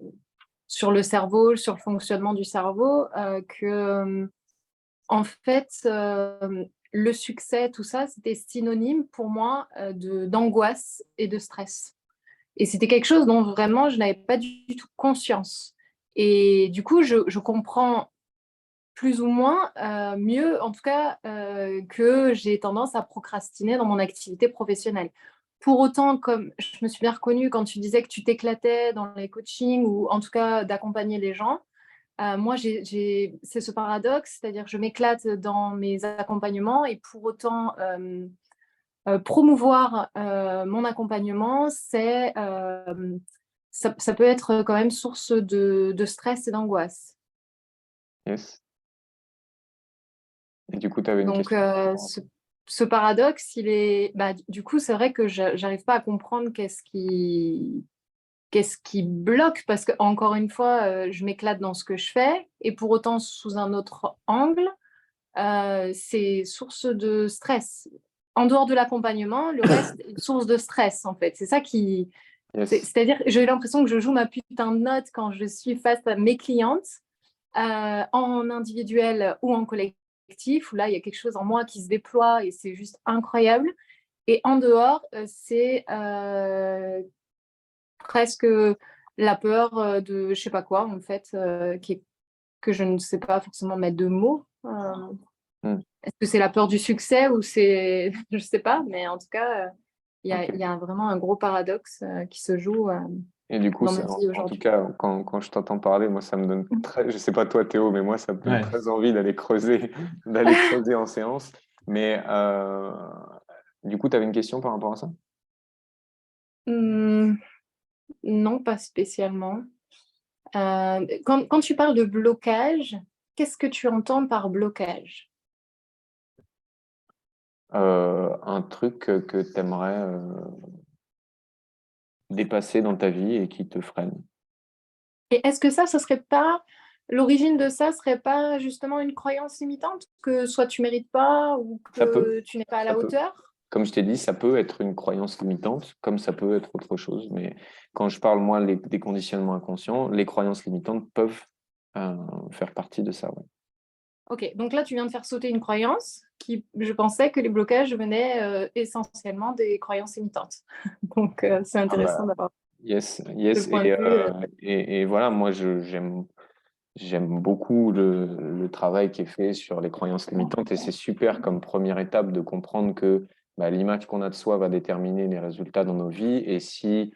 sur le cerveau, sur le fonctionnement du cerveau, que en fait, le succès, tout ça, c'était synonyme pour moi d'angoisse et de stress. Et c'était quelque chose dont vraiment je n'avais pas du tout conscience. Et du coup, je comprends plus ou moins mieux, en tout cas, que j'ai tendance à procrastiner dans mon activité professionnelle. Pour autant, comme je me suis bien reconnue quand tu disais que tu t'éclatais dans les coachings ou en tout cas d'accompagner les gens, moi, c'est ce paradoxe, c'est-à-dire que je m'éclate dans mes accompagnements et pour autant, promouvoir mon accompagnement, ça peut être quand même source de stress et d'angoisse. Yes. Et du coup, tu avais une Donc, question. ce paradoxe, il est, bah, du coup, c'est vrai que j'arrive pas à comprendre qu'est-ce qui bloque, parce que encore une fois, je m'éclate dans ce que je fais, et pour autant, sous un autre angle, c'est source de stress. En dehors de l'accompagnement, le reste est source de stress, en fait. C'est ça qui, Yes. c'est-à-dire, j'ai l'impression que je joue ma putain de note quand je suis face à mes clientes, en individuel ou en collectif, où là, il y a quelque chose en moi qui se déploie et c'est juste incroyable. Et en dehors, c'est presque la peur de je sais pas quoi, en fait, qui est que je ne sais pas forcément mettre de mots. Est-ce que c'est la peur du succès ou c'est... Je ne sais pas, mais en tout cas, il y a vraiment un gros paradoxe qui se joue Et du coup, dans ma vie en tout aujourd'hui. cas, quand je t'entends parler, moi, ça me donne très, je sais pas toi, Théo, mais moi, ça me donne Ouais. très envie d'aller creuser, d'aller creuser en séance. Mais du coup, tu avais une question par rapport à ça? Non, pas spécialement. Quand tu parles de blocage, qu'est-ce que tu entends par blocage? Un truc que tu aimerais dépasser dans ta vie et qui te freine. Et est-ce que ça serait pas... L'origine de ça serait pas justement une croyance limitante, que soit tu mérites pas ou Ça peut, que tu n'es pas à ça la peut. hauteur? Comme je t'ai dit, ça peut être une croyance limitante, comme ça peut être autre chose. Mais quand je parle, moi, des conditionnements inconscients, les croyances limitantes peuvent faire partie de ça. Ouais. Ok, donc là, tu viens de faire sauter une croyance qui, je pensais que les blocages venaient essentiellement des croyances limitantes. Donc, c'est Ah intéressant bah, d'avoir yes, ce yes. point de vue. Et voilà, moi, j'aime beaucoup le travail qui est fait sur les croyances limitantes et c'est super comme première étape de comprendre que bah, l'image qu'on a de soi va déterminer les résultats dans nos vies et si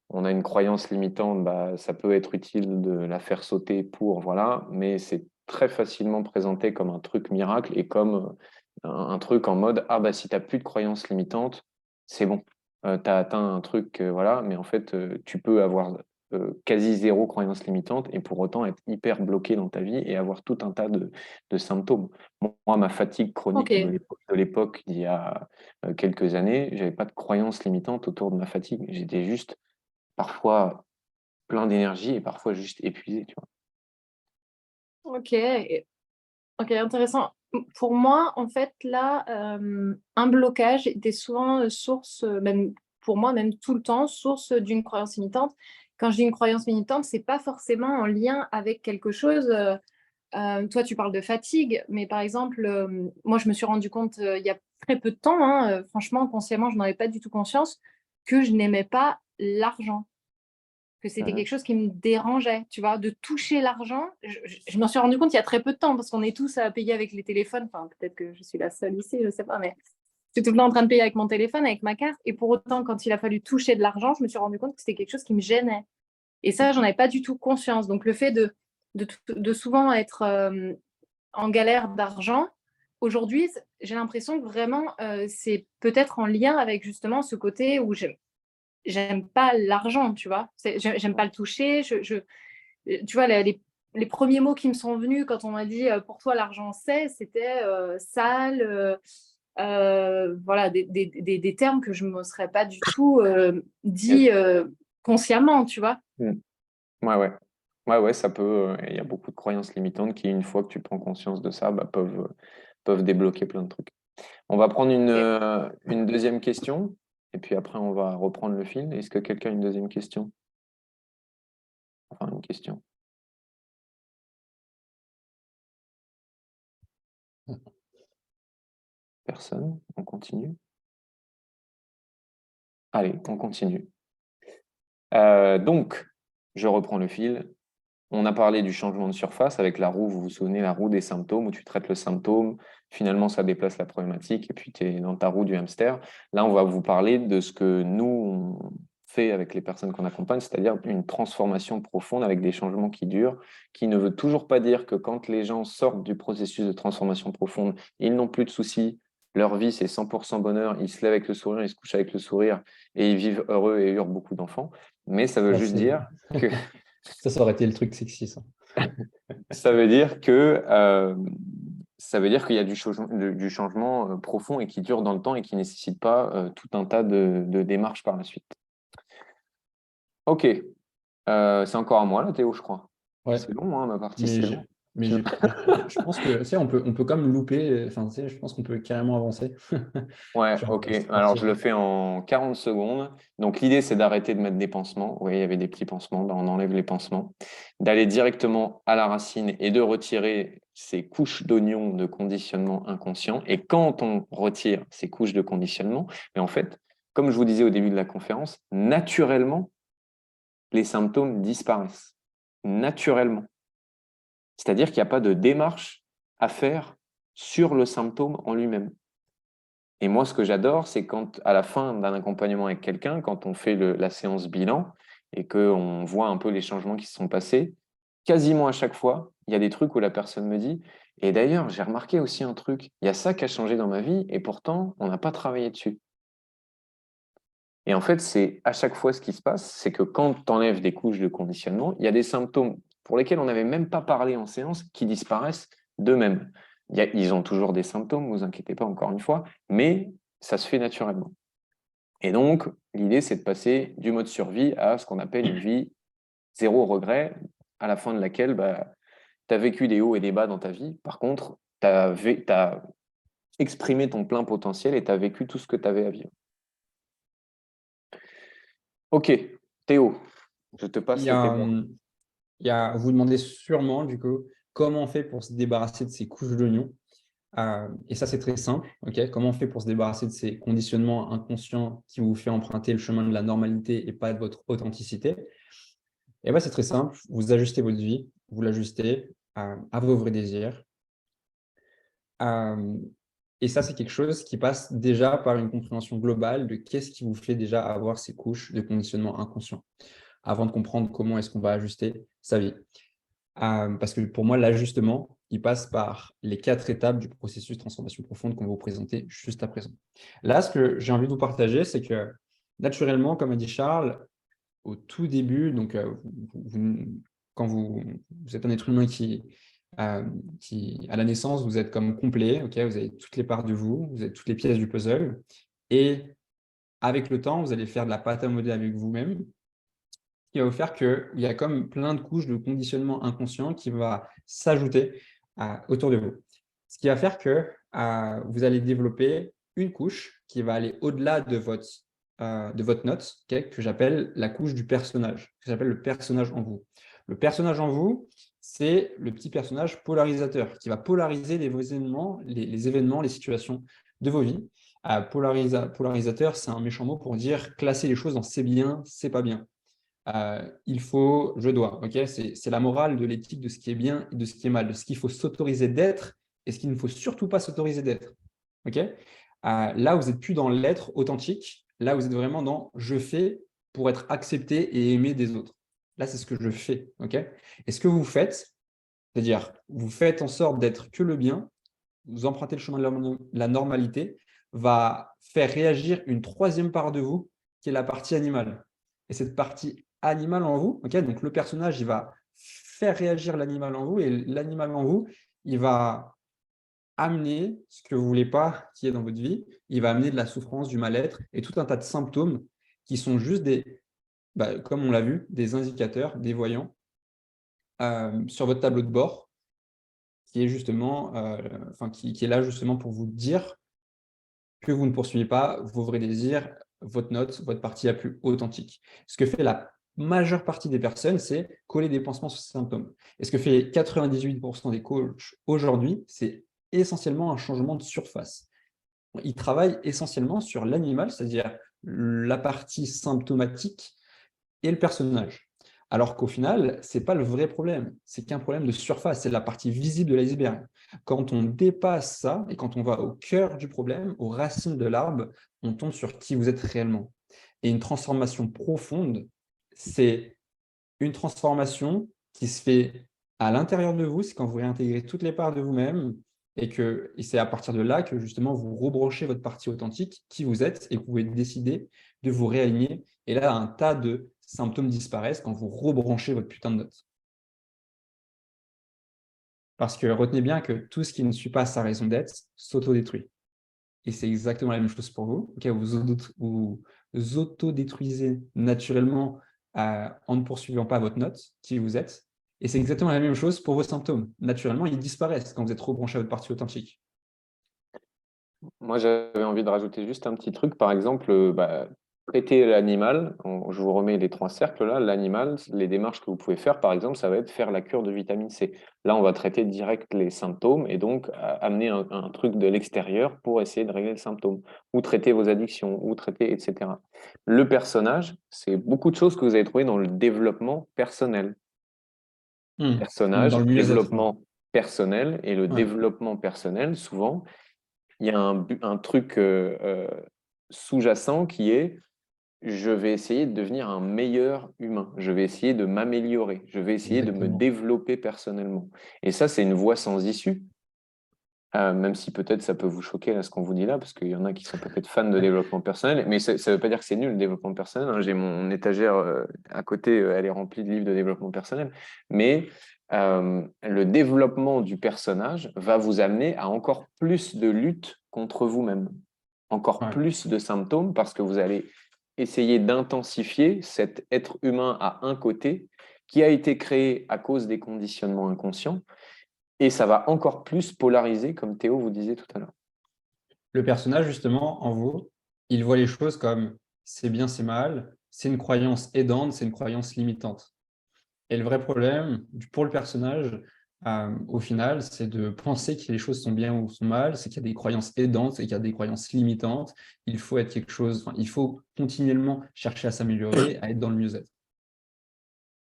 on a une croyance limitante, bah, ça peut être utile de la faire sauter pour, voilà, mais c'est très facilement présenté comme un truc miracle et comme un truc en mode, ah bah si tu n'as plus de croyance limitante, c'est bon, tu as atteint un truc, voilà, mais en fait, tu peux avoir quasi zéro croyance limitante et pour autant être hyper bloqué dans ta vie et avoir tout un tas de symptômes. Moi, ma fatigue Ok, chronique de l'époque d'il y a quelques années, j'avais pas de croyance limitante autour de ma fatigue. J'étais juste parfois plein d'énergie et parfois juste épuisé, tu vois. ok, ok, intéressant. Pour moi, en fait, là, un blocage était souvent source, même pour moi, même tout le temps, source d'une croyance limitante. Quand je dis une croyance limitante, c'est pas forcément en lien avec quelque chose. Toi, tu parles de fatigue, mais par exemple, moi, je me suis rendu compte il y a très peu de temps, hein, franchement, consciemment, je n'en avais pas du tout conscience, que je n'aimais pas l'argent, que c'était quelque Mhm. chose qui me dérangeait, tu vois, de toucher l'argent. Je m'en suis rendu compte il y a très peu de temps, parce qu'on est tous à payer avec les téléphones. Enfin, peut-être que je suis la seule ici, je ne sais pas, mais je suis tout le temps en train de payer avec mon téléphone, avec ma carte. Et pour autant, quand il a fallu toucher de l'argent, je me suis rendu compte que c'était quelque chose qui me gênait. Et ça, j'en avais pas du tout conscience. Donc, le fait de souvent être en galère d'argent, aujourd'hui, j'ai l'impression que vraiment, c'est peut-être en lien avec justement ce côté où j'aime pas l'argent, tu vois. J'aime pas le toucher. Tu vois, les premiers mots qui me sont venus quand on m'a dit pour toi, l'argent, c'était sale. Voilà, des termes que je ne me serais pas du tout Yes. dit consciemment, tu vois. Mm. Ouais, ouais. Ouais, ouais, ça peut. Il y a beaucoup de croyances limitantes qui, une fois que tu prends conscience de ça, bah, peuvent débloquer plein de trucs. On va prendre une deuxième question et puis après, on va reprendre le fil. Est-ce que quelqu'un a une deuxième question? Enfin, une question. Personne? On continue? Allez, on continue. Donc, je reprends le fil. On a parlé du changement de surface avec la roue, vous vous souvenez, la roue des symptômes, où tu traites le symptôme, finalement ça déplace la problématique, et puis tu es dans ta roue du hamster. Là, on va vous parler de ce que nous, on fait avec les personnes qu'on accompagne, c'est-à-dire une transformation profonde avec des changements qui durent, qui ne veut toujours pas dire que quand les gens sortent du processus de transformation profonde, ils n'ont plus de soucis, leur vie c'est 100% bonheur, ils se lèvent avec le sourire, ils se couchent avec le sourire, et ils vivent heureux et eurent beaucoup d'enfants. Mais ça veut juste dire que Ça aurait été le truc sexy, ça. ça veut dire que ça veut dire qu'il y a du changement profond et qui dure dans le temps et qui ne nécessite pas tout un tas de démarches par la suite. Ok, c'est encore à moi là, Théo, je crois. Ouais. C'est long, hein, ma partie, Mais c'est je, long. mais je pense que tu sais, on peut quand même louper. Enfin, tu sais, je pense qu'on peut carrément avancer. Ouais, Genre, ok. c'est Alors, parti. je le fais en 40 secondes. Donc, l'idée, c'est d'arrêter de mettre des pansements. Oui, il y avait des petits pansements. Ben, on enlève les pansements. D'aller directement à la racine et de retirer ces couches d'oignons de conditionnement inconscient. Et quand on retire ces couches de conditionnement, mais en fait, comme je vous disais au début de la conférence, naturellement, les symptômes disparaissent. Naturellement. C'est-à-dire qu'il n'y a pas de démarche à faire sur le symptôme en lui-même. Et moi, ce que j'adore, c'est quand, à la fin d'un accompagnement avec quelqu'un, quand on fait la séance bilan et qu'on voit un peu les changements qui se sont passés, quasiment à chaque fois, il y a des trucs où la personne me dit, et d'ailleurs, j'ai remarqué aussi un truc, il y a ça qui a changé dans ma vie, et pourtant, on n'a pas travaillé dessus. Et en fait, c'est à chaque fois ce qui se passe, c'est que quand tu enlèves des couches de conditionnement, il y a des symptômes pour lesquels on n'avait même pas parlé en séance qui disparaissent d'eux-mêmes. Ils ont toujours des symptômes, ne vous inquiétez pas encore une fois, mais ça se fait naturellement. Et donc, l'idée, c'est de passer du mode survie à ce qu'on appelle une vie zéro regret, à la fin de laquelle tu as vécu des hauts et des bas dans ta vie. Par contre, tu as exprimé ton plein potentiel et tu as vécu tout ce que tu avais à vivre. Ok, Théo, je te passe le témoin. Vous demandez sûrement, du coup, comment on fait pour se débarrasser de ces couches d'oignon. Et ça, c'est très simple. Comment on fait pour se débarrasser de ces conditionnements inconscients qui vous fait emprunter le chemin de la normalité et pas de votre authenticité? Et c'est très simple. Vous ajustez votre vie, vous l'ajustez à vos vrais désirs. Et ça, c'est quelque chose qui passe déjà par une compréhension globale de qu'est-ce qui vous fait déjà avoir ces couches de conditionnement inconscient, avant de comprendre comment est-ce qu'on va ajuster sa vie. Parce que pour moi, l'ajustement, il passe par les 4 étapes du processus de transformation profonde qu'on va vous présenter juste à présent. Là, ce que j'ai envie de vous partager, c'est que naturellement, comme a dit Charles, au tout début, donc quand vous êtes un être humain qui, à la naissance, vous êtes comme complet, vous avez toutes les parts de vous, vous avez toutes les pièces du puzzle, et avec le temps, vous allez faire de la pâte à modeler avec vous-même, qui va vous faire qu'il y a comme plein de couches de conditionnement inconscient qui va s'ajouter autour de vous. Ce qui va faire que vous allez développer une couche qui va aller au-delà de votre note, que j'appelle la couche du personnage, que j'appelle le personnage en vous. Le personnage en vous, c'est le petit personnage polarisateur qui va polariser les événements, les situations de vos vies. Polarisateur, c'est un méchant mot pour dire classer les choses dans c'est bien, c'est pas bien. Il faut, je dois. C'est la morale de l'éthique de ce qui est bien et de ce qui est mal, de ce qu'il faut s'autoriser d'être et ce qu'il ne faut surtout pas s'autoriser d'être. Là, vous n'êtes plus dans l'être authentique. Là, vous êtes vraiment dans je fais pour être accepté et aimé des autres. Là, c'est ce que je fais. Et ce que vous faites, c'est-à-dire vous faites en sorte d'être que le bien, vous empruntez le chemin de la normalité, va faire réagir une troisième part de vous qui est la partie animale. Et cette partie animale en vous, donc le personnage, il va faire réagir l'animal en vous et l'animal en vous, il va amener ce que vous ne voulez pas qu'il y ait dans votre vie, il va amener de la souffrance, du mal-être et tout un tas de symptômes qui sont juste comme on l'a vu, des indicateurs, des voyants sur votre tableau de bord qui est justement, qui est là justement pour vous dire que vous ne poursuivez pas vos vrais désirs, votre note, votre partie la plus authentique. Ce que fait la majeure partie des personnes, c'est coller des pansements sur ces symptômes. Et ce que fait 98% des coachs aujourd'hui, c'est essentiellement un changement de surface. Ils travaillent essentiellement sur l'animal, c'est-à-dire la partie symptomatique et le personnage. Alors qu'au final, ce n'est pas le vrai problème, c'est qu'un problème de surface, c'est la partie visible de l'iceberg. Quand on dépasse ça et quand on va au cœur du problème, aux racines de l'arbre, on tombe sur qui vous êtes réellement. Et une transformation profonde, c'est une transformation qui se fait à l'intérieur de vous, c'est quand vous réintégrez toutes les parts de vous-même et c'est à partir de là que justement vous rebranchez votre partie authentique, qui vous êtes, et vous pouvez décider de vous réaligner. Et là, un tas de symptômes disparaissent quand vous rebranchez votre putain de note. Parce que retenez bien que tout ce qui ne suit pas sa raison d'être s'autodétruit. Et c'est exactement la même chose pour vous. Vous autodétruisez naturellement en ne poursuivant pas votre note, qui vous êtes. Et c'est exactement la même chose pour vos symptômes. Naturellement, ils disparaissent quand vous êtes rebranché à votre partie authentique. Moi, j'avais envie de rajouter juste un petit truc. Par exemple, traiter l'animal. Je vous remets les 3 cercles là. L'animal, les démarches que vous pouvez faire, par exemple, ça va être faire la cure de vitamine C. Là, on va traiter direct les symptômes et donc amener un truc de l'extérieur pour essayer de régler le symptôme. Ou traiter vos addictions, ou traiter, etc. Le personnage, c'est beaucoup de choses que vous avez trouvées dans le développement personnel. personnage, Dans le mieux-être. développement personnel. Et le Ouais. développement personnel, souvent, il y a un truc sous-jacent qui est je vais essayer de devenir un meilleur humain. Je vais essayer de m'améliorer. Je vais essayer de me Exactement. développer personnellement. Et ça, c'est une voie sans issue. Même si peut-être ça peut vous choquer là, ce qu'on vous dit là, parce qu'il y en a qui sont peut-être fans de développement personnel, mais ça ne veut pas dire que c'est nul le développement personnel, hein. J'ai mon étagère à côté, elle est remplie de livres de développement personnel. Mais le développement du personnage va vous amener à encore plus de lutte contre vous-même, encore Ouais. plus de symptômes, parce que vous allez essayer d'intensifier cet être humain à un côté qui a été créé à cause des conditionnements inconscients. Et ça va encore plus polariser, comme Théo vous disait tout à l'heure. Le personnage, justement, en vous, il voit les choses comme c'est bien, c'est mal, c'est une croyance aidante, c'est une croyance limitante. Et le vrai problème pour le personnage, au final, c'est de penser que les choses sont bien ou sont mal, c'est qu'il y a des croyances aidantes, c'est qu'il y a des croyances limitantes. Il faut être quelque chose, il faut continuellement chercher à s'améliorer, à être dans le mieux-être.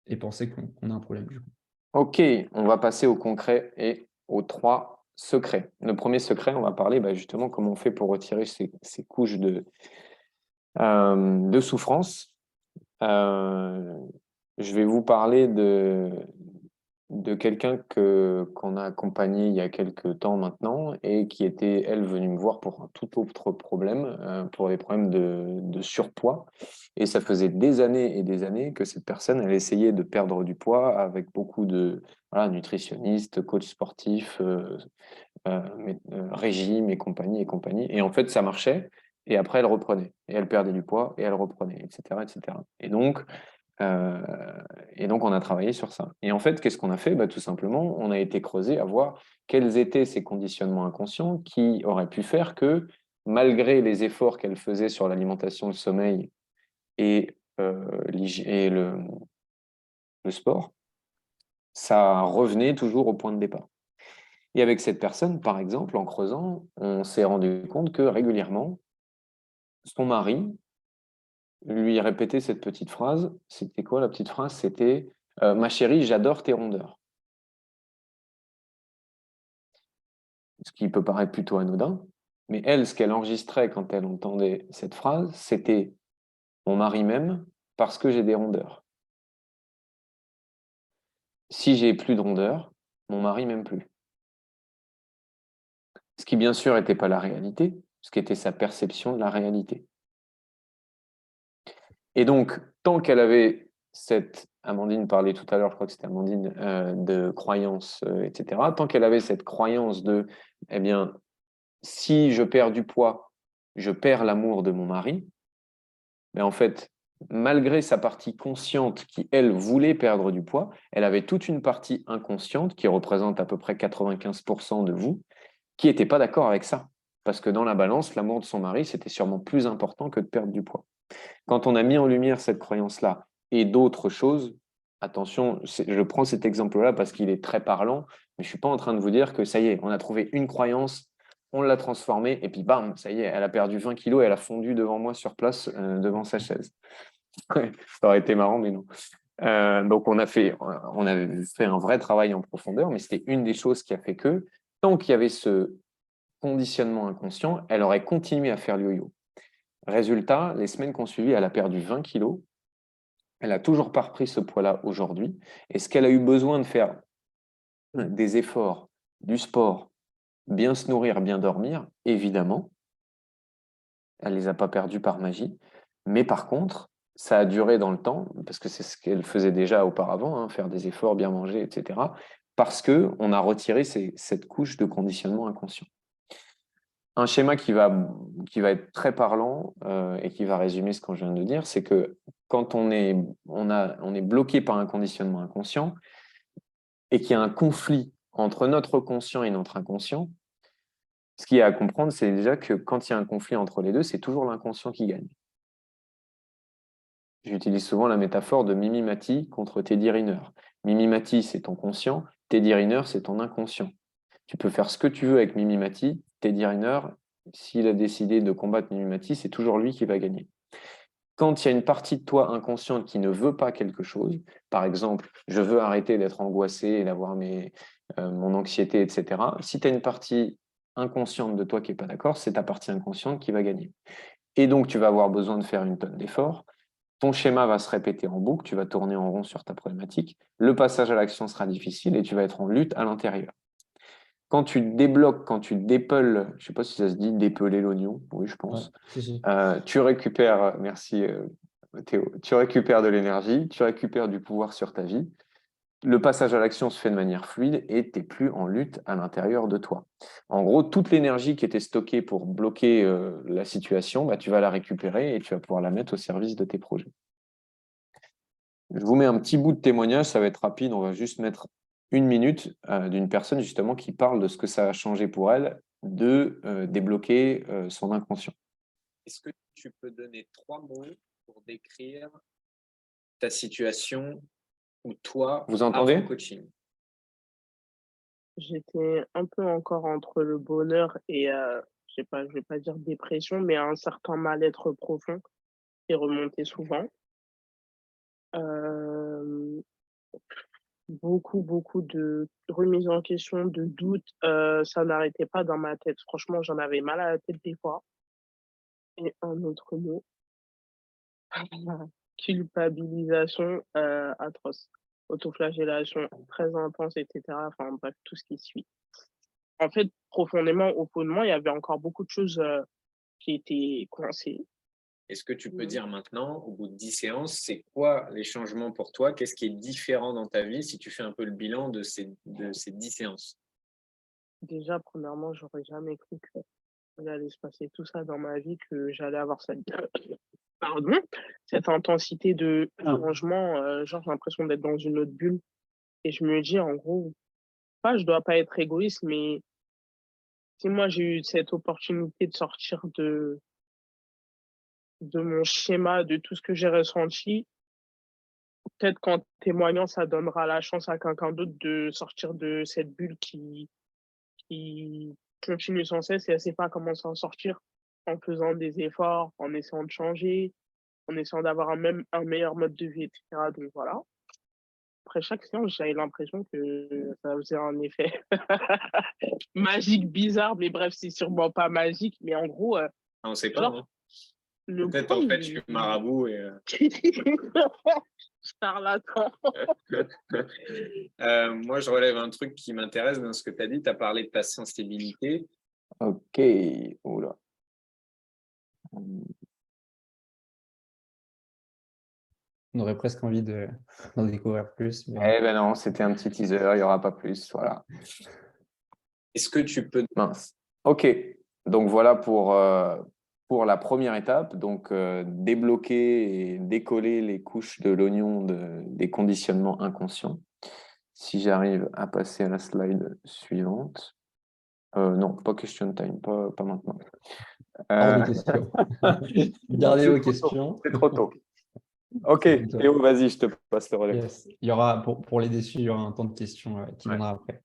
Et penser qu'on a un problème, du coup. Ok, on va passer au concret et aux 3 secrets. Le premier secret, on va parler justement comment on fait pour retirer ces couches de souffrance. Je vais vous parler de quelqu'un qu'on a accompagné il y a quelques temps maintenant et qui était, elle, venue me voir pour un tout autre problème, pour des problèmes de surpoids. Et ça faisait des années et des années que cette personne, elle essayait de perdre du poids avec beaucoup de nutritionnistes, coachs sportifs, régime et compagnie et compagnie. Et en fait, ça marchait. Et après, elle reprenait. Et elle perdait du poids et elle reprenait, etc., etc. Euh, et donc, on a travaillé sur ça. Et en fait, qu'est-ce qu'on a fait? Tout simplement, on a été creusé à voir quels étaient ces conditionnements inconscients qui auraient pu faire que, malgré les efforts qu'elle faisait sur l'alimentation, le sommeil et, le sport, ça revenait toujours au point de départ. Et avec cette personne, par exemple, en creusant, on s'est rendu compte que régulièrement, son mari lui répétait cette petite phrase. C'était quoi la petite phrase? C'était ma chérie, j'adore tes rondeurs. Ce qui peut paraître plutôt anodin. Mais elle, ce qu'elle enregistrait quand elle entendait cette phrase, c'était mon mari m'aime parce que j'ai des rondeurs. Si j'ai plus de rondeurs, mon mari m'aime plus. Ce qui, bien sûr, n'était pas la réalité, ce qui était sa perception de la réalité. Et donc, tant qu'elle avait cette, Amandine parlait tout à l'heure, je crois que c'était Amandine, de croyance, etc., tant qu'elle avait cette croyance de, eh bien, si je perds du poids, je perds l'amour de mon mari, mais en fait, malgré sa partie consciente qui, elle, voulait perdre du poids, elle avait toute une partie inconsciente qui représente à peu près 95% de vous, qui n'était pas d'accord avec ça. Parce que dans la balance, l'amour de son mari, c'était sûrement plus important que de perdre du poids. Quand on a mis en lumière cette croyance-là et d'autres choses, attention, je prends cet exemple-là parce qu'il est très parlant, mais je ne suis pas en train de vous dire que ça y est, on a trouvé une croyance, on l'a transformée, et puis bam, ça y est, elle a perdu 20 kilos et elle a fondu devant moi sur place, devant sa chaise. Ouais, ça aurait été marrant, mais non. Donc, on a fait un vrai travail en profondeur, mais c'était une des choses qui a fait que, tant qu'il y avait ce conditionnement inconscient, elle aurait continué à faire le yo-yo. Résultat, les semaines qu'on suivi, elle a perdu 20 kilos. Elle n'a toujours pas repris ce poids-là aujourd'hui. Et ce qu'elle a eu besoin de faire, des efforts, du sport, bien se nourrir, bien dormir, évidemment, elle ne les a pas perdus par magie. Mais par contre, ça a duré dans le temps, parce que c'est ce qu'elle faisait déjà auparavant, hein, faire des efforts, bien manger, etc. Parce qu'on a retiré cette couche de conditionnement inconscient. Un schéma qui va être très parlant et qui va résumer ce que je viens de dire, c'est que quand on est bloqué par un conditionnement inconscient et qu'il y a un conflit entre notre conscient et notre inconscient, ce qu'il y a à comprendre, c'est déjà que quand il y a un conflit entre les deux, c'est toujours l'inconscient qui gagne. J'utilise souvent la métaphore de Mimi Mati contre Teddy Riner. Mimi Mati, c'est ton conscient, Teddy Riner, c'est ton inconscient. Tu peux faire ce que tu veux avec Mimi Mati, Teddy Riner, s'il a décidé de combattre Mimi Mati, c'est toujours lui qui va gagner. Quand il y a une partie de toi inconsciente qui ne veut pas quelque chose, par exemple, je veux arrêter d'être angoissé et d'avoir mon anxiété, etc. Si tu as une partie inconsciente de toi qui n'est pas d'accord, c'est ta partie inconsciente qui va gagner. Et donc, tu vas avoir besoin de faire une tonne d'efforts. Ton schéma va se répéter en boucle, tu vas tourner en rond sur ta problématique. Le passage à l'action sera difficile et tu vas être en lutte à l'intérieur. Quand tu débloques, quand tu dépeles, je ne sais pas si ça se dit dépeler l'oignon, oui, je pense, Si. tu récupères, merci Théo, tu récupères de l'énergie, tu récupères du pouvoir sur ta vie. Le passage à l'action se fait de manière fluide et tu n'es plus en lutte à l'intérieur de toi. En gros, toute l'énergie qui était stockée pour bloquer la situation, bah, tu vas la récupérer et tu vas pouvoir la mettre au service de tes projets. Je vous mets un petit bout de témoignage, ça va être rapide, on va juste mettre 1 minute d'une personne justement qui parle de ce que ça a changé pour elle de débloquer son inconscient. Est-ce que tu peux donner 3 mots pour décrire ta situation ou toi Vous entendez avant coaching? J'étais un peu encore entre le bonheur et je vais pas dire dépression, mais un certain mal-être profond qui remontait souvent. Hem, beaucoup de remises en question, de doutes, ça n'arrêtait pas dans ma tête. Franchement, j'en avais mal à la tête des fois. Et un autre mot, culpabilisation, atroce. Autoflagellation très intense et cetera, enfin bref, tout ce qui suit. En fait, profondément, au fond de moi, il y avait encore beaucoup de choses, qui étaient coincées. Est-ce que tu peux Mmh. dire maintenant, au bout de 10 séances, c'est quoi les changements pour toi? Qu'est-ce qui est différent dans ta vie si tu fais un peu le bilan de ces 10 séances? Déjà, premièrement, j'aurais jamais cru qu'il allait se passer tout ça dans ma vie, que j'allais avoir cette pardon, cette intensité de changement, genre, j'ai l'impression d'être dans une autre bulle et je me dis, en gros, pas je dois pas être égoïste, mais si moi, j'ai eu cette opportunité de sortir de mon schéma, de tout ce que j'ai ressenti, peut-être qu'en témoignant, ça donnera la chance à quelqu'un d'autre de sortir de cette bulle qui continue sans cesse et elle sait pas comment s'en sortir en faisant des efforts, en essayant de changer, en essayant d'avoir un meilleur mode de vie et cetera, donc voilà. Après chaque séance, j'avais l'impression que ça faisait un effet magique, bizarre, mais bref, c'est sûrement pas magique, mais en gros, Ah, on ne sait pas, genre hein. le Peut-être point en fait je il suis marabout et charlatan. moi je relève un truc qui m'intéresse dans ce que tu as dit. Tu as parlé de ta sensibilité. Ok, oula. On aurait presque envie d'en découvrir plus. Eh Mais... ben non, c'était un petit teaser, il n'y aura pas plus. Voilà. Est-ce que tu peux... Mince. Ok, donc voilà pour la première étape. Donc débloquer et décoller les couches de l'oignon des conditionnements inconscients. Si j'arrive à passer à la slide suivante. Non, pas question time, pas maintenant. Hors de question. Gardez vos questions. C'est trop tôt. Ok, Théo, vas-y, je te passe le relais. Yes. Il y aura, pour les déçus, il y aura un temps de questions qui viendra après.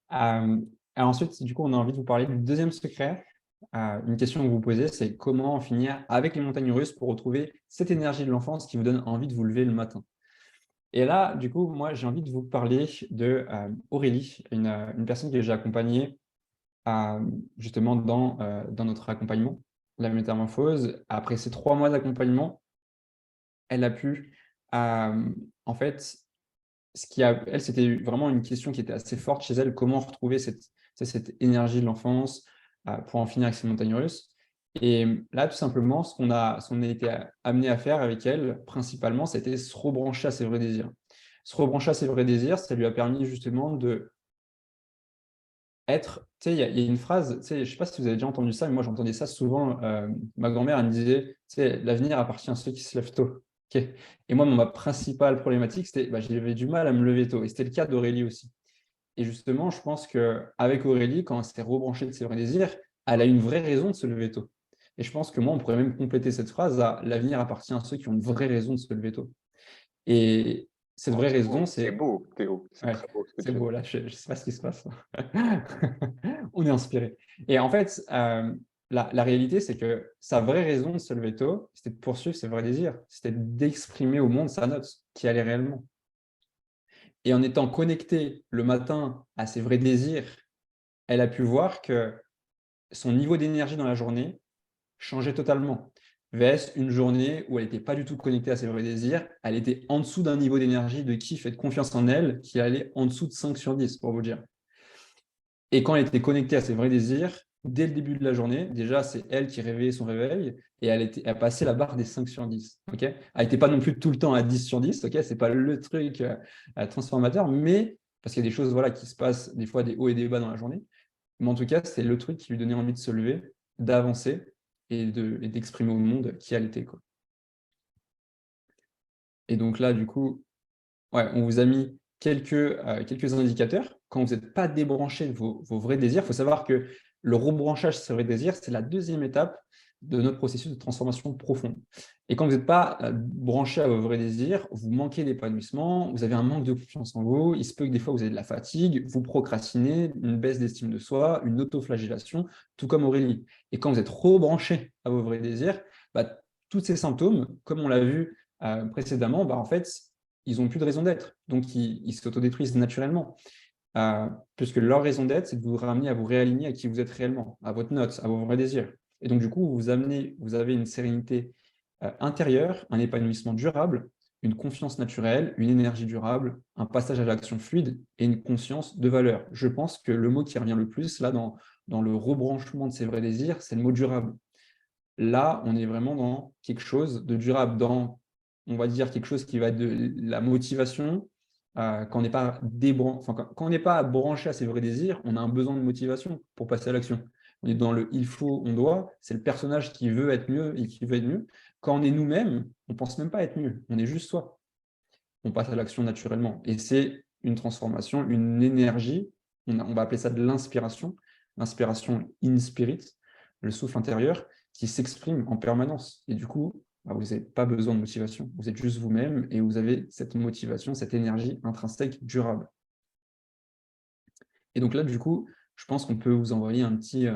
Alors ensuite, du coup, on a envie de vous parler du deuxième secret. Une question que vous posez, c'est comment en finir avec les montagnes russes pour retrouver cette énergie de l'enfance qui vous donne envie de vous lever le matin. Et là, du coup, moi, j'ai envie de vous parler de Aurélie, une personne que j'ai accompagnée justement dans notre accompagnement, la métamorphose. Après ces 3 mois d'accompagnement, elle a pu, en fait, elle, c'était vraiment une question qui était assez forte chez elle, comment retrouver cette énergie de l'enfance pour en finir avec ces montagnes russes. Et là, tout simplement, ce qu'on a été amené à faire avec elle, principalement, c'était se rebrancher à ses vrais désirs. Se rebrancher à ses vrais désirs, ça lui a permis justement de être, tu sais, il y a une phrase, tu sais, je ne sais pas si vous avez déjà entendu ça, mais moi j'entendais ça souvent. Ma grand-mère, elle me disait, tu sais, l'avenir appartient à ceux qui se lèvent tôt. Okay. Et moi, ma principale problématique, c'était j'avais du mal à me lever tôt. Et c'était le cas d'Aurélie aussi. Et justement, je pense qu'avec Aurélie, quand elle s'est rebranchée de ses vrais désirs, elle a une vraie raison de se lever tôt. Et je pense que moi, on pourrait même compléter cette phrase à l'avenir appartient à ceux qui ont une vraie raison de se lever tôt. Et cette vraie raison, c'est… C'est beau, Théo. C'est Ouais, très beau ce que c'est tu beau, là, je ne sais pas ce qui se passe. On est inspiré. Et en fait, la réalité, c'est que sa vraie raison de se lever tôt, c'était de poursuivre ses vrais désirs. C'était d'exprimer au monde sa note, qui allait réellement. Et en étant connectée le matin à ses vrais désirs, elle a pu voir que son niveau d'énergie dans la journée changeait totalement. VS, une journée où elle n'était pas du tout connectée à ses vrais désirs, elle était en dessous d'un niveau d'énergie, de kiff et de confiance en elle qui allait en dessous de 5 sur 10, pour vous dire. Et quand elle était connectée à ses vrais désirs, dès le début de la journée, déjà, c'est elle qui réveillait son réveil et elle passait la barre des 5 sur 10. Elle n'était pas non plus tout le temps à 10 sur 10, ce n'est pas le truc transformateur, mais parce qu'il y a des choses qui se passent, des fois des hauts et des bas dans la journée. Mais en tout cas, c'est le truc qui lui donnait envie de se lever, d'avancer et d'exprimer au monde qui elle était. Et donc là, du coup, on vous a mis quelques indicateurs. Quand vous n'êtes pas débranché de vos vrais désirs, il faut savoir que le rebranchage sur les vrais désirs, c'est la deuxième étape de notre processus de transformation profonde. Et quand vous n'êtes pas branché à vos vrais désirs, vous manquez d'épanouissement, vous avez un manque de confiance en vous, il se peut que des fois vous ayez de la fatigue, vous procrastinez, une baisse d'estime de soi, une autoflagellation, tout comme Aurélie. Et quand vous êtes rebranché à vos vrais désirs, tous ces symptômes, comme on l'a vu précédemment, en fait, ils n'ont plus de raison d'être. Donc, ils s'autodétruisent naturellement. Puisque leur raison d'être, c'est de vous ramener à vous réaligner à qui vous êtes réellement, à votre note, à vos vrais désirs. Et donc, du coup, vous avez une sérénité intérieure, un épanouissement durable, une confiance naturelle, une énergie durable, un passage à l'action fluide et une conscience de valeur. Je pense que le mot qui revient le plus, là, dans le rebranchement de ces vrais désirs, c'est le mot durable. Là, on est vraiment dans quelque chose de durable, dans, on va dire, quelque chose qui va être de la motivation. Quand on n'est pas quand on n'est pas branché à ses vrais désirs, on a un besoin de motivation pour passer à l'action. On est dans le il faut, on doit. C'est le personnage qui veut être mieux et qui veut être mieux. Quand on est nous-mêmes, on ne pense même pas être mieux. On est juste soi. On passe à l'action naturellement. Et c'est une transformation, une énergie. On va appeler ça de l'inspiration. L'inspiration in spirit, le souffle intérieur qui s'exprime en permanence. Et du coup, vous n'avez pas besoin de motivation. Vous êtes juste vous-même et vous avez cette motivation, cette énergie intrinsèque durable. Et donc là, du coup, je pense qu'on peut vous envoyer un petit...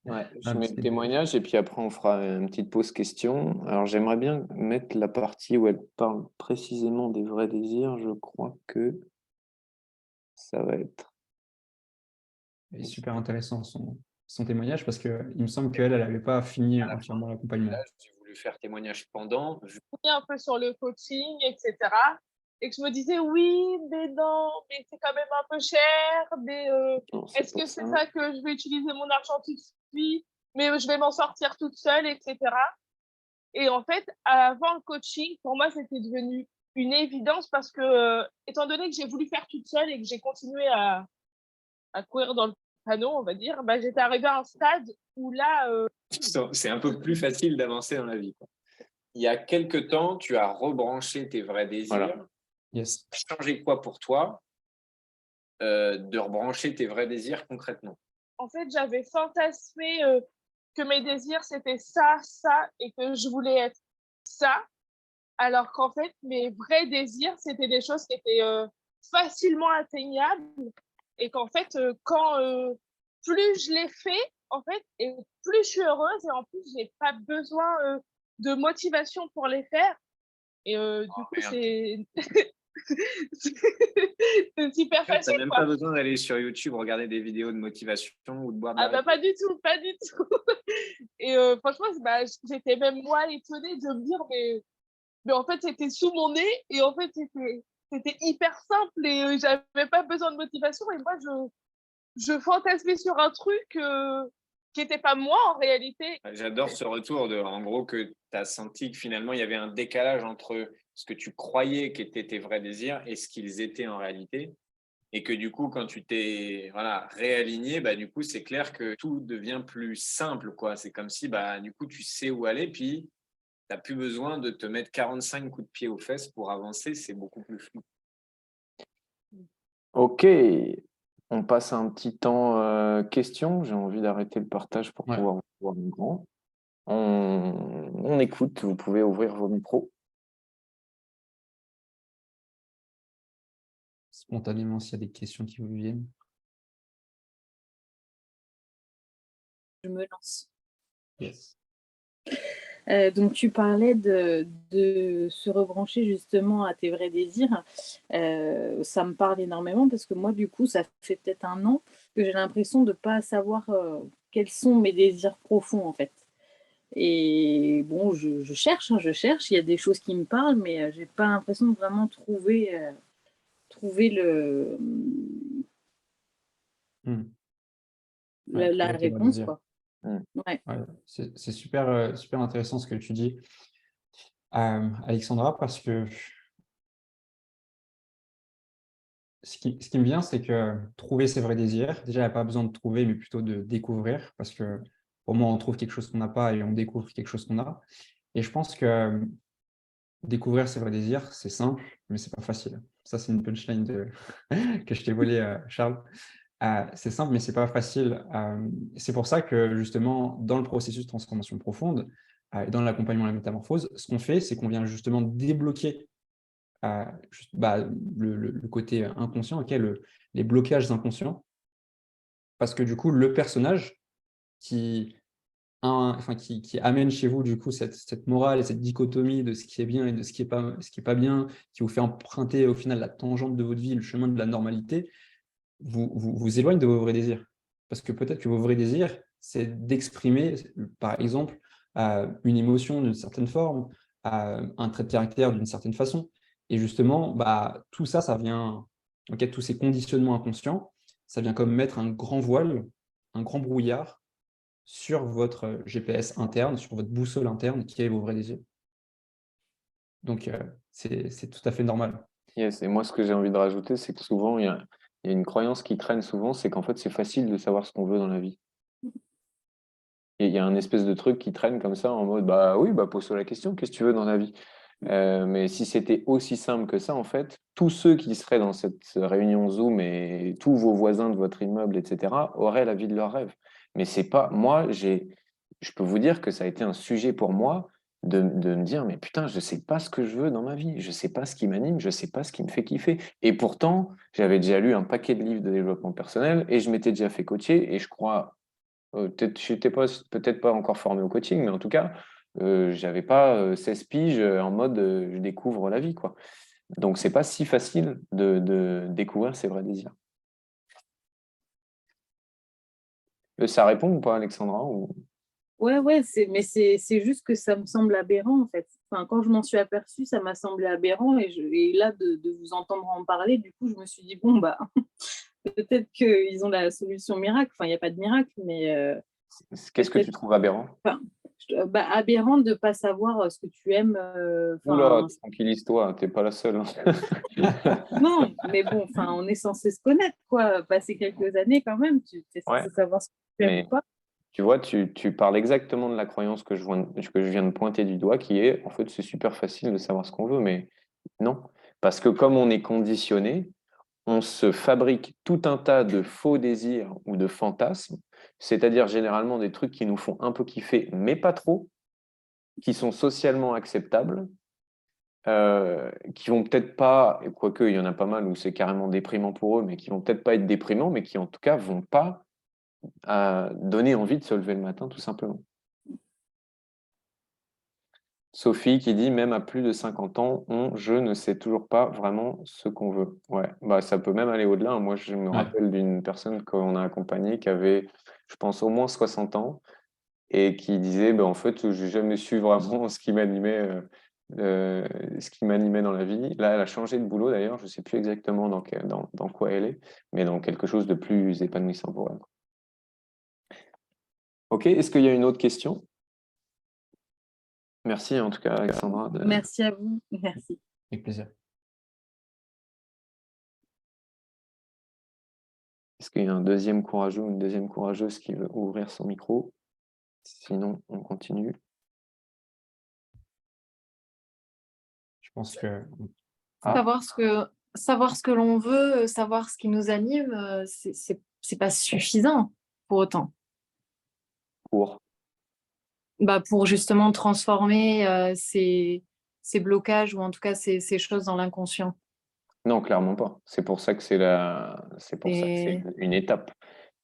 Je mets le témoignage et puis après on fera une petite pause question. Alors j'aimerais bien mettre la partie où elle parle précisément des vrais désirs. Je crois que ça va être... C'est super intéressant son témoignage parce qu'il me semble qu'elle n'avait pas fini entièrement l'accompagnement. J'ai voulu faire témoignage pendant. Un peu sur le coaching, etc. Et que je me disais, oui, mais non, mais c'est quand même un peu cher, mais est-ce que c'est ça que je vais utiliser mon argent tout de suite, mais je vais m'en sortir toute seule, etc. Et en fait, avant le coaching, pour moi, c'était devenu une évidence parce que, étant donné que j'ai voulu faire toute seule et que j'ai continué à courir dans le panneau, on va dire, j'étais arrivée à un stade où là... C'est un peu plus facile d'avancer dans la vie. Il y a quelques temps, tu as rebranché tes vrais désirs. Voilà. Yes. Changer quoi pour toi de rebrancher tes vrais désirs concrètement? En fait, j'avais fantasmé que mes désirs, c'était ça, et que je voulais être ça, alors qu'en fait, mes vrais désirs, c'était des choses qui étaient facilement atteignables, et qu'en fait, quand plus je l'ai fait, en fait, et plus je suis heureuse, et en plus, j'ai pas besoin de motivation pour les faire. Et du coup, c'est c'est super facile. Tu n'as même pas besoin d'aller sur YouTube regarder des vidéos de motivation ou de boire de la pas du tout, pas du tout. Et franchement, j'étais même moi étonnée de me dire, mais en fait, c'était sous mon nez, et en fait, c'était hyper simple, et j'avais pas besoin de motivation, et moi, je fantasmais sur un truc qui n'était pas moi en réalité. J'adore ce retour en gros, que tu as senti que finalement, il y avait un décalage entre ce que tu croyais qu'étaient tes vrais désirs et ce qu'ils étaient en réalité. Et que du coup, quand tu t'es réaligné, du coup, c'est clair que tout devient plus simple, quoi. C'est comme si, du coup, tu sais où aller, puis tu n'as plus besoin de te mettre 45 coups de pied aux fesses pour avancer. C'est beaucoup plus flou. Ok, on passe un petit temps questions. J'ai envie d'arrêter le partage pour pouvoir voir le grand. On écoute, vous pouvez ouvrir vos micros. Spontanément, s'il y a des questions qui vous viennent. je me lance. Yes. Donc, tu parlais de se rebrancher justement à tes vrais désirs. Ça me parle énormément parce que moi, du coup, ça fait peut-être 1 an que j'ai l'impression de ne pas savoir quels sont mes désirs profonds, en fait. Et bon, je cherche, je cherche. Il y a des choses qui me parlent, mais je n'ai pas l'impression de vraiment trouver la Trouver tes vrais réponse, désirs. quoi. Ouais. Ouais, c'est super, super intéressant ce que tu dis, Alexandra, parce que ce qui me vient, c'est que trouver ses vrais désirs, déjà, il n'y a pas besoin de trouver, mais plutôt de découvrir, parce que pour moi, on trouve quelque chose qu'on n'a pas et on découvre quelque chose qu'on a. Et je pense que découvrir ses vrais désirs, c'est simple, mais c'est pas facile. Ça, c'est une punchline que je t'ai volée, Charles. C'est simple, mais c'est pas facile. C'est pour ça que justement, dans le processus de transformation profonde et dans l'accompagnement à la métamorphose, ce qu'on fait, c'est qu'on vient justement débloquer le côté inconscient, les blocages inconscients, parce que du coup, le personnage qui amène chez vous du coup cette morale et cette dichotomie de ce qui est bien et de ce qui est pas bien, qui vous fait emprunter au final la tangente de votre vie, le chemin de la normalité, vous éloigne de vos vrais désirs. Parce que peut-être que vos vrais désirs, c'est d'exprimer, par exemple, une émotion d'une certaine forme, un trait de caractère d'une certaine façon. Et justement, tout ça, ça vient, tous ces conditionnements inconscients, ça vient comme mettre un grand voile, un grand brouillard sur votre GPS interne, sur votre boussole interne, qui est vos vrais désirs. Donc, c'est tout à fait normal. Yes, et moi, ce que j'ai envie de rajouter, c'est que souvent, il y a une croyance qui traîne souvent, c'est qu'en fait, c'est facile de savoir ce qu'on veut dans la vie. Et il y a un espèce de truc qui traîne comme ça, en mode, bah oui, pose-toi la question, qu'est-ce que tu veux dans la vie? Mais si c'était aussi simple que ça, en fait, tous ceux qui seraient dans cette réunion Zoom et tous vos voisins de votre immeuble, etc., auraient la vie de leur rêve. Mais c'est pas, je peux vous dire que ça a été un sujet pour moi de me dire, mais putain, je sais pas ce que je veux dans ma vie, je sais pas ce qui m'anime, je sais pas ce qui me fait kiffer. Et pourtant, j'avais déjà lu un paquet de livres de développement personnel et je m'étais déjà fait coacher et je crois, je n'étais peut-être pas encore formé au coaching, mais en tout cas, j'avais pas 16 piges en mode je découvre la vie, quoi. Donc, c'est pas si facile de découvrir ses vrais désirs. Ça répond ou pas, Alexandra Ouais, mais c'est juste que ça me semble aberrant, en fait. Enfin, quand je m'en suis aperçue, ça m'a semblé aberrant. Et là, de vous entendre en parler, du coup, je me suis dit, bon, peut-être qu'ils ont la solution miracle. Enfin, il n'y a pas de miracle, mais Qu'est-ce que tu trouves aberrant? aberrant de ne pas savoir ce que tu aimes. Oula, tranquillise-toi, t'es pas la seule. Non, mais bon, on est censé se connaître, quoi. Passer quelques années quand même, tu es censé savoir ce que tu aimes ou pas. Tu vois, tu parles exactement de la croyance que je viens de pointer du doigt, qui est, en fait, c'est super facile de savoir ce qu'on veut, mais non. Parce que comme on est conditionné, on se fabrique tout un tas de faux désirs ou de fantasmes, c'est-à-dire généralement des trucs qui nous font un peu kiffer, mais pas trop, qui sont socialement acceptables, qui vont peut-être pas, quoique il y en a pas mal où c'est carrément déprimant pour eux, mais qui vont peut-être pas être déprimants, mais qui en tout cas vont pas donner envie de se lever le matin, tout simplement. Sophie qui dit, même à plus de 50 ans, je ne sais toujours pas vraiment ce qu'on veut. Ouais, ça peut même aller au-delà. Moi, je me rappelle d'une personne qu'on a accompagnée qui avait, je pense, au moins 60 ans et qui disait, en fait, je n'ai jamais su vraiment ce qui m'animait dans la vie. Là, elle a changé de boulot d'ailleurs. Je ne sais plus exactement dans quoi elle est, mais dans quelque chose de plus épanouissant pour elle. Ok, est-ce qu'il y a une autre question? Merci en tout cas, Alexandra. Merci à vous. Merci. Avec plaisir. Est-ce qu'il y a un deuxième courageux ou une deuxième courageuse qui veut ouvrir son micro? Sinon, on continue. Je pense que... Savoir ce que l'on veut, savoir ce qui nous anime, c'est pas suffisant pour autant. Pour justement transformer ces blocages ou en tout cas ces choses dans l'inconscient. Non, clairement pas. C'est pour ça que c'est une étape.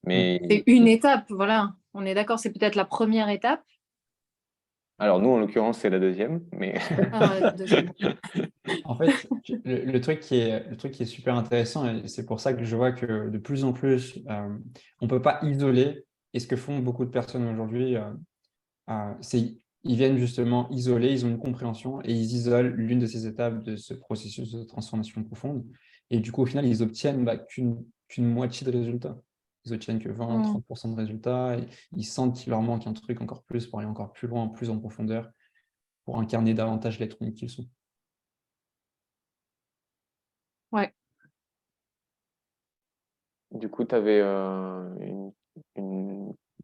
Mais c'est une étape, voilà. On est d'accord, c'est peut-être la première étape. Alors nous, en l'occurrence, c'est la deuxième, mais Deuxième. En fait, le truc qui est super intéressant, et c'est pour ça que je vois que de plus en plus, on ne peut pas isoler. Et ce que font beaucoup de personnes aujourd'hui, c'est ils viennent justement isoler, ils ont une compréhension et ils isolent l'une de ces étapes de ce processus de transformation profonde. Et du coup, au final, ils obtiennent qu'une moitié de résultats. Ils obtiennent que 20-30% de résultats. Et ils sentent qu'il leur manque un truc encore plus pour aller encore plus loin, plus en profondeur, pour incarner davantage l'être unique qu'ils sont. Ouais. du coup, tu avais une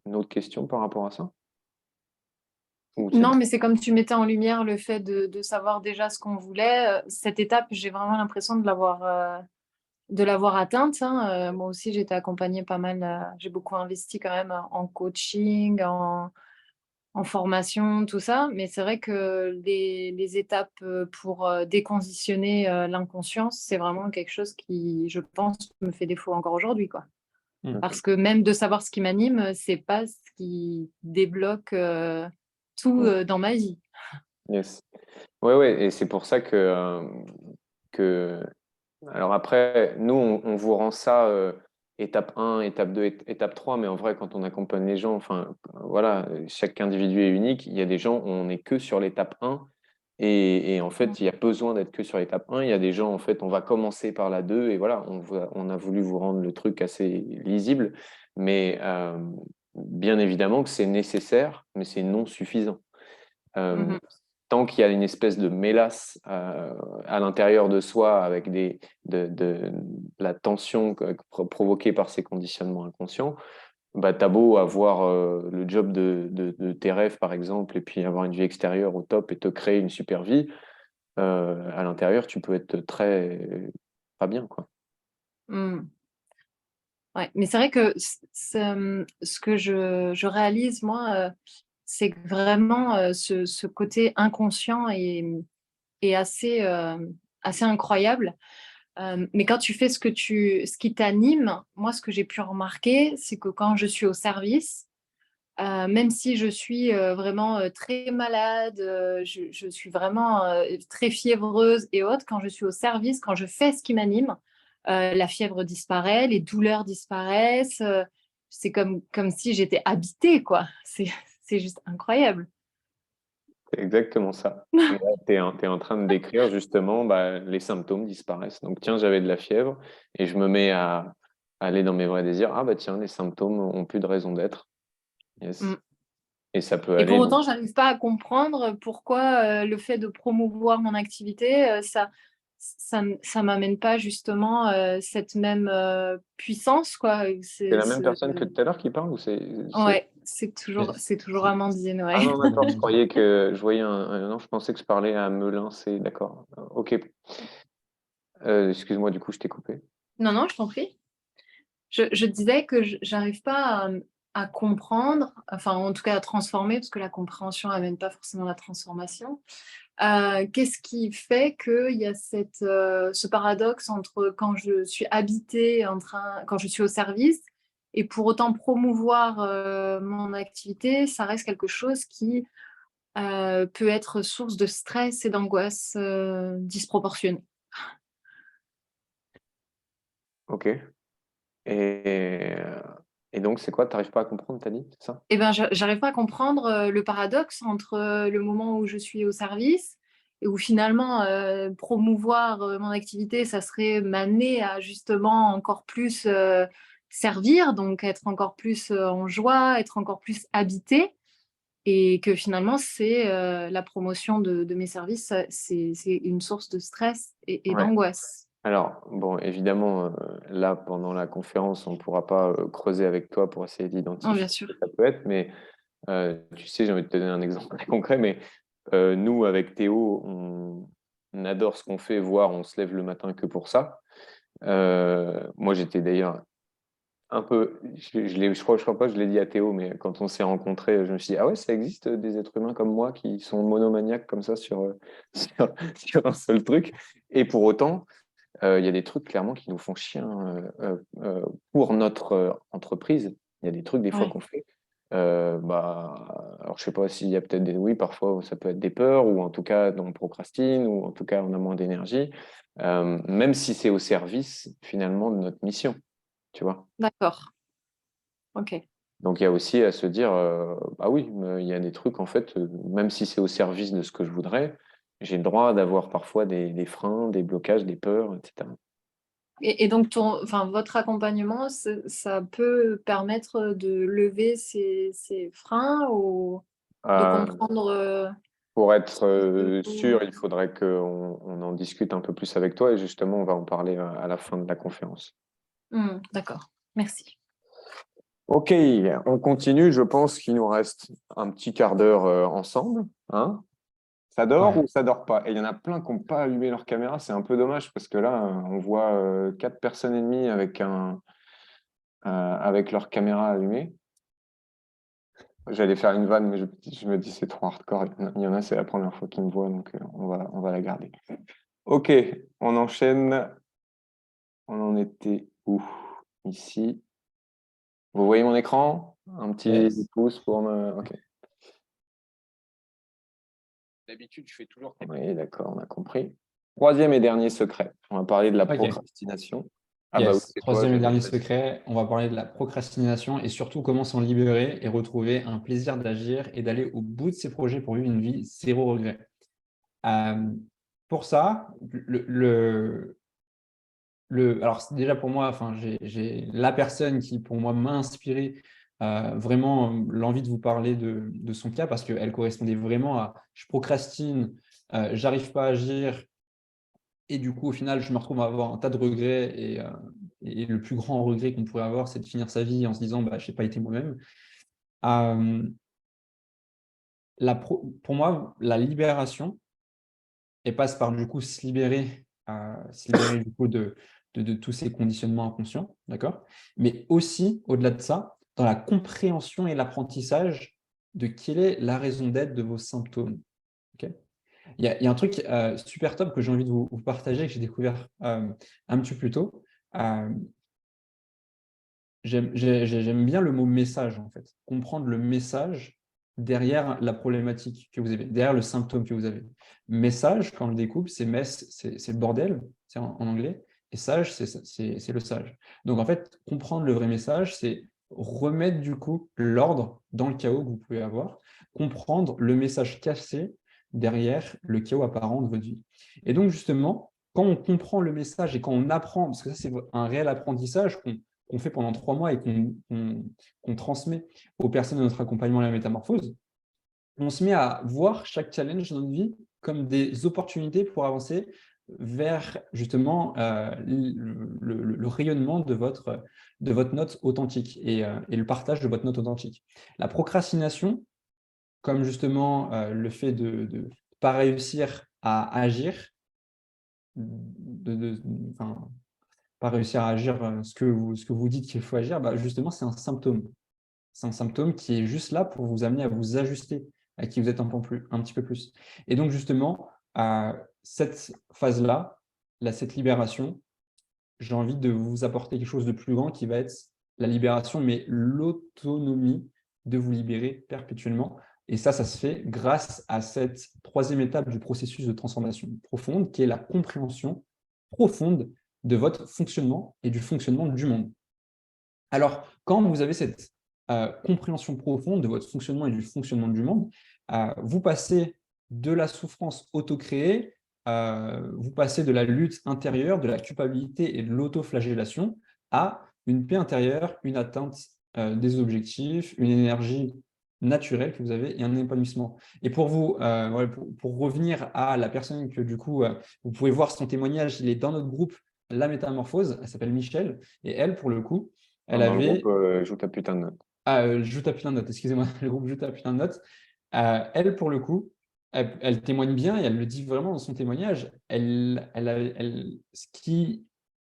autre question par rapport à ça? Ou c'est Non, bon? mais c'est comme tu mettais en lumière le fait de savoir déjà ce qu'on voulait. Cette étape, j'ai vraiment l'impression de l'avoir atteinte, hein. Moi aussi, j'ai été accompagnée pas mal. J'ai beaucoup investi quand même en coaching, en formation, tout ça. Mais c'est vrai que les étapes pour déconditionner l'inconscience, c'est vraiment quelque chose qui, je pense, me fait défaut encore aujourd'hui, quoi. Parce que même de savoir ce qui m'anime, c'est pas ce qui débloque tout dans ma vie. Yes. Ouais, et c'est pour ça que... Alors après, nous, on vous rend ça étape 1, étape 2, étape 3, mais en vrai, quand on accompagne les gens, enfin, voilà, chaque individu est unique. Il y a des gens où on n'est que sur l'étape 1, et en fait, il y a besoin d'être que sur l'étape 1. Il y a des gens, en fait, on va commencer par la 2, et voilà, on a voulu vous rendre le truc assez lisible, mais bien évidemment que c'est nécessaire, mais c'est non suffisant. Mhm. Tant qu'il y a une espèce de mélasse à l'intérieur de soi avec de la tension provoquée par ces conditionnements inconscients, bah, t'as beau avoir le job de tes rêves, par exemple, et puis avoir une vie extérieure au top et te créer une super vie, à l'intérieur, tu peux être très pas bien, quoi. Mm. Ouais. Mais c'est vrai que ce que je réalise, moi, c'est que vraiment ce côté inconscient est assez incroyable. Mais quand tu fais ce qui t'anime, moi, ce que j'ai pu remarquer, c'est que quand je suis au service, même si je suis vraiment très malade, je suis vraiment très fiévreuse et autres, quand je suis au service, quand je fais ce qui m'anime, la fièvre disparaît, les douleurs disparaissent. C'est comme si j'étais habitée, quoi. C'est juste incroyable. C'est exactement ça. Tu es, en train de décrire justement bah, les symptômes disparaissent. Donc, tiens, j'avais de la fièvre et je me mets à aller dans mes vrais désirs. Ah, bah tiens, les symptômes ont plus de raison d'être. Yes. Mm. Et ça peut Et pour aller. autant, j'arrive pas à comprendre pourquoi le fait de promouvoir mon activité, ça m'amène pas justement cette même puissance, quoi. C'est la même personne que tout à l'heure qui parle ou Ouais, Mais c'est toujours Amandine, ouais. Ah non, d'accord, je croyais que je voyais Non, je pensais que je parlais à Melun, c'est d'accord. Ok. Excuse-moi, du coup, je t'ai coupé. Non, non, je t'en prie. Je disais que j'arrive pas à comprendre, enfin en tout cas à transformer, parce que la compréhension n'amène pas forcément la transformation. Qu'est-ce qui fait qu'il y a ce paradoxe entre quand je suis habitée, quand je suis au service, et pour autant promouvoir mon activité, ça reste quelque chose qui peut être source de stress et d'angoisse disproportionnée. Ok. Et, et donc, c'est quoi? Tu n'arrives pas à comprendre, t'as dit, c'est ça? Eh ben, j'arrive pas à comprendre le paradoxe entre le moment où je suis au service et où finalement promouvoir mon activité, ça serait m'amener à justement encore plus servir, donc être encore plus en joie, être encore plus habité, et que finalement c'est la promotion de mes services, c'est une source de stress et Ouais. d'angoisse. Alors, bon, évidemment, là, pendant la conférence, on ne pourra pas creuser avec toi pour essayer Oh, d'identifier bien sûr. ce que ça peut être, mais tu sais, j'ai envie de te donner un exemple très concret, mais nous, avec Théo, on adore ce qu'on fait, voire on se lève le matin que pour ça. Moi, j'étais d'ailleurs un peu, je crois pas que je l'ai dit à Théo, mais quand on s'est rencontrés, je me suis dit, ah ouais, ça existe des êtres humains comme moi qui sont monomaniaques comme ça sur, sur un seul truc. Et pour autant, il y a des trucs clairement qui nous font chier pour notre entreprise. Il y a des trucs des fois Ouais. qu'on fait. Alors je sais pas s'il y a peut-être oui, parfois ça peut être des peurs, ou en tout cas on procrastine, ou en tout cas on a moins d'énergie, même si c'est au service finalement de notre mission, tu vois. D'accord. Ok. Donc il y a aussi à se dire, ah oui, il y a des trucs en fait, même si c'est au service de ce que je voudrais, j'ai le droit d'avoir parfois des freins, des blocages, des peurs, etc. Et donc, votre accompagnement, ça peut permettre de lever ces freins ou de Euh, comprendre. pour être Plutôt- sûr, il faudrait qu'on en discute un peu plus avec toi, et justement, on va en parler à la fin de la conférence. D'accord. Merci. Ok, on continue. Je pense qu'il nous reste un petit quart d'heure ensemble. Hein? Ça dort Ouais. ou ça dort pas? Et il y en a plein qui n'ont pas allumé leur caméra. C'est un peu dommage parce que là, on voit 4 personnes et demie avec leur caméra allumée. J'allais faire une vanne, mais je me dis c'est trop hardcore. Il y en a, c'est la première fois qu'ils me voient, donc on va la garder. Ok, on enchaîne. On en était où? Ici. Vous voyez mon écran? Un petit Yes. pouce pour me... Ok. D'habitude, je fais toujours... Oui, d'accord, on a compris. Troisième et dernier secret. On va parler de la Ok. procrastination. Ah bah oui, Yes. c'est toi, Troisième et j'avais dernier pas dit. secret, on va parler de la procrastination et surtout comment s'en libérer et retrouver un plaisir d'agir et d'aller au bout de ses projets pour vivre une vie zéro regret. Euh, pour ça, alors déjà pour moi, enfin, j'ai la personne qui pour moi m'a inspiré vraiment l'envie de vous parler de son cas parce qu'elle correspondait vraiment à je procrastine, j'arrive pas à agir et du coup au final je me retrouve à avoir un tas de regrets et le plus grand regret qu'on pourrait avoir c'est de finir sa vie en se disant bah, je n'ai pas été moi-même. Euh, pour moi, la libération, elle passe par du coup se libérer du coup de tous ces conditionnements inconscients, d'accord? Mais aussi, au-delà de ça, dans la compréhension et l'apprentissage de quelle est la raison d'être de vos symptômes. Ok. Il y a un truc super top que j'ai envie de vous partager, que j'ai découvert un petit peu plus tôt. Euh, J'aime bien le mot message, en fait. Comprendre le message derrière la problématique que vous avez, derrière le symptôme que vous avez. Message, quand on le découpe, c'est mess, c'est le bordel, c'est en anglais, et sage, c'est le sage. Donc, en fait, comprendre le vrai message, c'est remettre du coup l'ordre dans le chaos que vous pouvez avoir, comprendre le message caché derrière le chaos apparent de votre vie. Et donc, justement, quand on comprend le message et quand on apprend, parce que ça, c'est un réel apprentissage qu'on fait pendant 3 mois et qu'on transmet aux personnes de notre accompagnement à la métamorphose, on se met à voir chaque challenge dans notre vie comme des opportunités pour avancer vers justement le rayonnement de votre note authentique et le partage de votre note authentique. La procrastination, comme justement le fait de ne pas réussir à agir, enfin, pas réussir à agir ce que vous dites qu'il faut agir, bah justement, c'est un symptôme. C'est un symptôme qui est juste là pour vous amener à vous ajuster, à qui vous êtes un petit peu plus. Et donc, justement, à cette phase-là, cette libération, j'ai envie de vous apporter quelque chose de plus grand qui va être la libération, mais l'autonomie de vous libérer perpétuellement. Et ça se fait grâce à cette troisième étape du processus de transformation profonde, qui est la compréhension profonde de votre fonctionnement et du fonctionnement du monde. Alors, quand vous avez cette compréhension profonde de votre fonctionnement et du fonctionnement du monde, vous passez de la souffrance auto-créée, vous passez de la lutte intérieure, de la culpabilité et de l'autoflagellation à une paix intérieure, une atteinte des objectifs, une énergie naturelle que vous avez et un épanouissement. Et pour vous, pour revenir à la personne que du coup, vous pouvez voir son témoignage, il est dans notre groupe La Métamorphose, elle s'appelle Michel, et elle, pour le coup, elle Dans le groupe, avait… joue ta putain de note. Joue ta putain de notes, excusez-moi, le groupe Joue ta putain de notes. Elle, pour le coup, elle témoigne bien et elle le dit vraiment dans son témoignage. Ce qui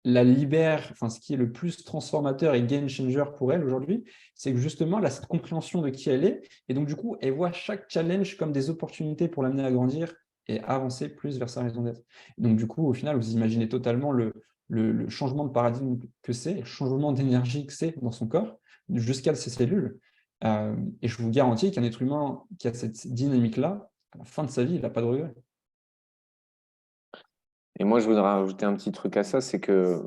la libère, enfin, ce qui est le plus transformateur et game changer pour elle aujourd'hui, c'est que justement, elle a cette compréhension de qui elle est. Et donc, du coup, elle voit chaque challenge comme des opportunités pour l'amener à grandir et avancer plus vers sa raison d'être. Donc, du coup, au final, vous imaginez totalement le changement de paradigme que c'est, le changement d'énergie que c'est dans son corps jusqu'à ses cellules. Et je vous garantis qu'un être humain qui a cette dynamique-là, à la fin de sa vie, il n'a pas de regrets. Et moi, je voudrais rajouter un petit truc à ça, c'est que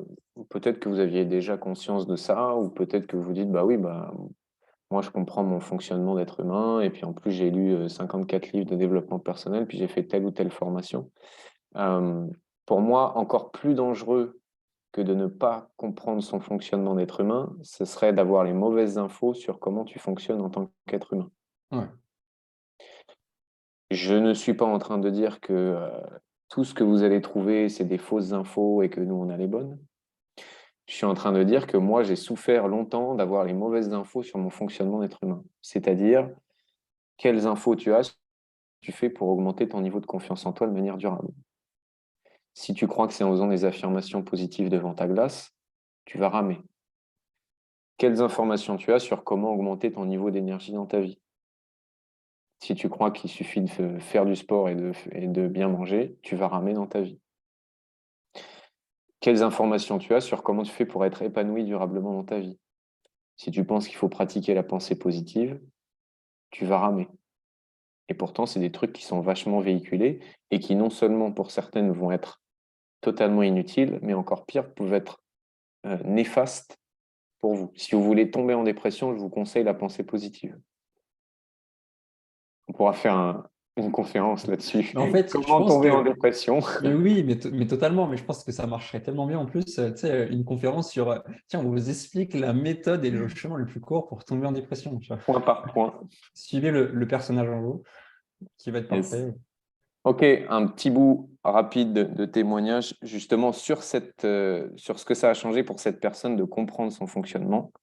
peut-être que vous aviez déjà conscience de ça, ou peut-être que vous dites, bah oui, bah, moi, je comprends mon fonctionnement d'être humain, et puis en plus, j'ai lu 54 livres de développement personnel, puis j'ai fait telle ou telle formation. Pour moi, encore plus dangereux que de ne pas comprendre son fonctionnement d'être humain, ce serait d'avoir les mauvaises infos sur comment tu fonctionnes en tant qu'être humain. Ouais. Je ne suis pas en train de dire que tout ce que vous allez trouver, c'est des fausses infos et que nous, on a les bonnes. Je suis en train de dire que moi, j'ai souffert longtemps d'avoir les mauvaises infos sur mon fonctionnement d'être humain. C'est-à-dire, quelles infos tu fais pour augmenter ton niveau de confiance en toi de manière durable. Si tu crois que c'est en faisant des affirmations positives devant ta glace, tu vas ramer. Quelles informations tu as sur comment augmenter ton niveau d'énergie dans ta vie? Si tu crois qu'il suffit de faire du sport et de bien manger, tu vas ramer dans ta vie. Quelles informations tu as sur comment tu fais pour être épanoui durablement dans ta vie? Si tu penses qu'il faut pratiquer la pensée positive, tu vas ramer. Et pourtant, c'est des trucs qui sont vachement véhiculés et qui non seulement pour certaines vont être totalement inutiles, mais encore pire, peuvent être néfastes pour vous. Si vous voulez tomber en dépression, je vous conseille la pensée positive. On pourra faire une conférence là-dessus. Mais en fait, je Comment pense tomber en que dépression? mais oui, mais totalement. Mais je pense que ça marcherait tellement bien en plus. Tu sais, une conférence sur tiens, on vous explique la méthode et le chemin le plus court pour tomber en dépression. Tu vois. Point par point. Suivez le personnage en vous qui va être Yes. parfait. Ok, un petit bout rapide de témoignage justement sur ce que ça a changé pour cette personne de comprendre son fonctionnement.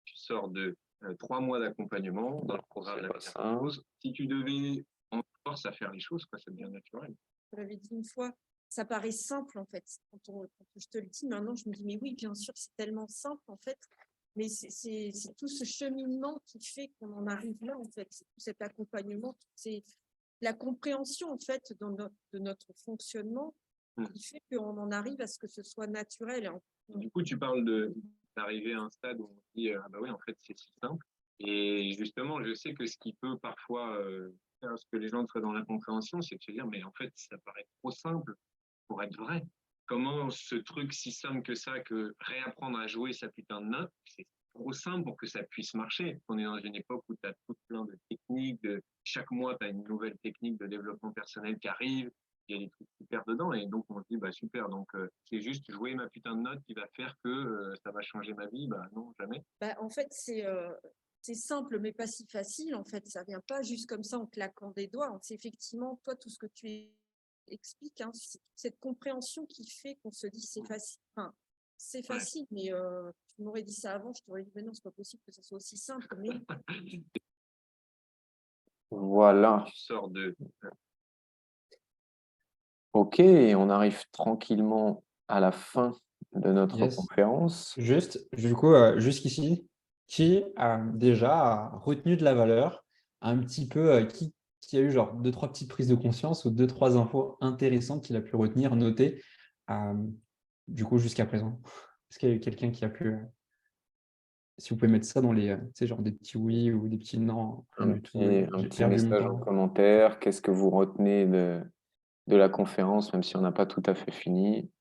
Tu sors de 3 mois d'accompagnement dans le programme de la métamorphose. Si tu devais en force à faire les choses, quoi, ça devient naturel. Je l'avais dit une fois, ça paraît simple en fait. Quand je te le dis maintenant, je me dis mais oui, bien sûr, c'est tellement simple en fait. Mais c'est tout ce cheminement qui fait qu'on en arrive là en fait. C'est tout cet accompagnement, c'est la compréhension en fait de notre fonctionnement qui fait qu'on en arrive à ce que ce soit naturel. Du coup, tu parles d'arriver à un stade où on se dit ah bah oui, en fait, c'est si simple. Et justement, je sais que ce qui peut parfois faire ce que les gens seraient dans l'incompréhension, c'est de se dire mais en fait, ça paraît trop simple pour être vrai. Comment ce truc si simple que ça, que réapprendre à jouer sa putain de note, c'est trop simple pour que ça puisse marcher. On est dans une époque où tu as tout plein de techniques, chaque mois, tu as une nouvelle technique de développement personnel qui arrive, il y a des trucs super dedans, et donc on se dit, bah super, donc c'est juste jouer ma putain de note qui va faire que ça va changer ma vie, bah non, jamais. Bah, en fait, c'est simple, mais pas si facile. En fait, ça vient pas juste comme ça en claquant des doigts. C'est effectivement, toi, tout ce que tu expliques, hein, c'est cette compréhension qui fait qu'on se dit c'est facile. Enfin, c'est facile, mais tu m'aurais dit ça avant, je t'aurais dit, mais non, c'est pas possible que ça soit aussi simple. Mais... Voilà. Tu sors de... Ok, on arrive tranquillement à la fin de notre conférence. Juste, du coup, jusqu'ici, qui a déjà retenu de la valeur, un petit peu, qui a eu genre 2-3 petites prises de conscience ou 2-3 infos intéressantes qu'il a pu retenir, noter, du coup, jusqu'à présent? Est-ce qu'il y a eu quelqu'un qui a pu... si vous pouvez mettre ça dans les, tu sais, genre des petits oui ou des petits non, rien du tout. Un J'ai petit perdu mon message en temps. commentaire. Qu'est-ce que vous retenez de la conférence, même si on n'a pas tout à fait fini?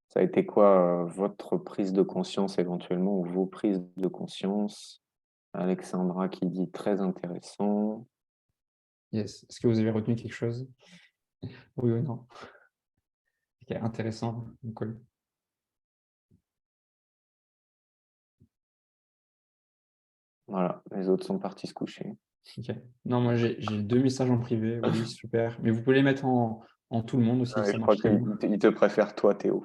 Ça a été quoi votre prise de conscience éventuellement, ou vos prises de conscience? Alexandra qui dit très intéressant. Yes. Est-ce que vous avez retenu quelque chose? Oui ou non? Ok, intéressant. Cool. Voilà, les autres sont partis se coucher. Ok. Non, moi j'ai 2 messages en privé. Oui, super. Mais vous pouvez les mettre en tout le monde aussi, Ouais, ça je crois marche très bien. qu'il te préfère toi, Théo.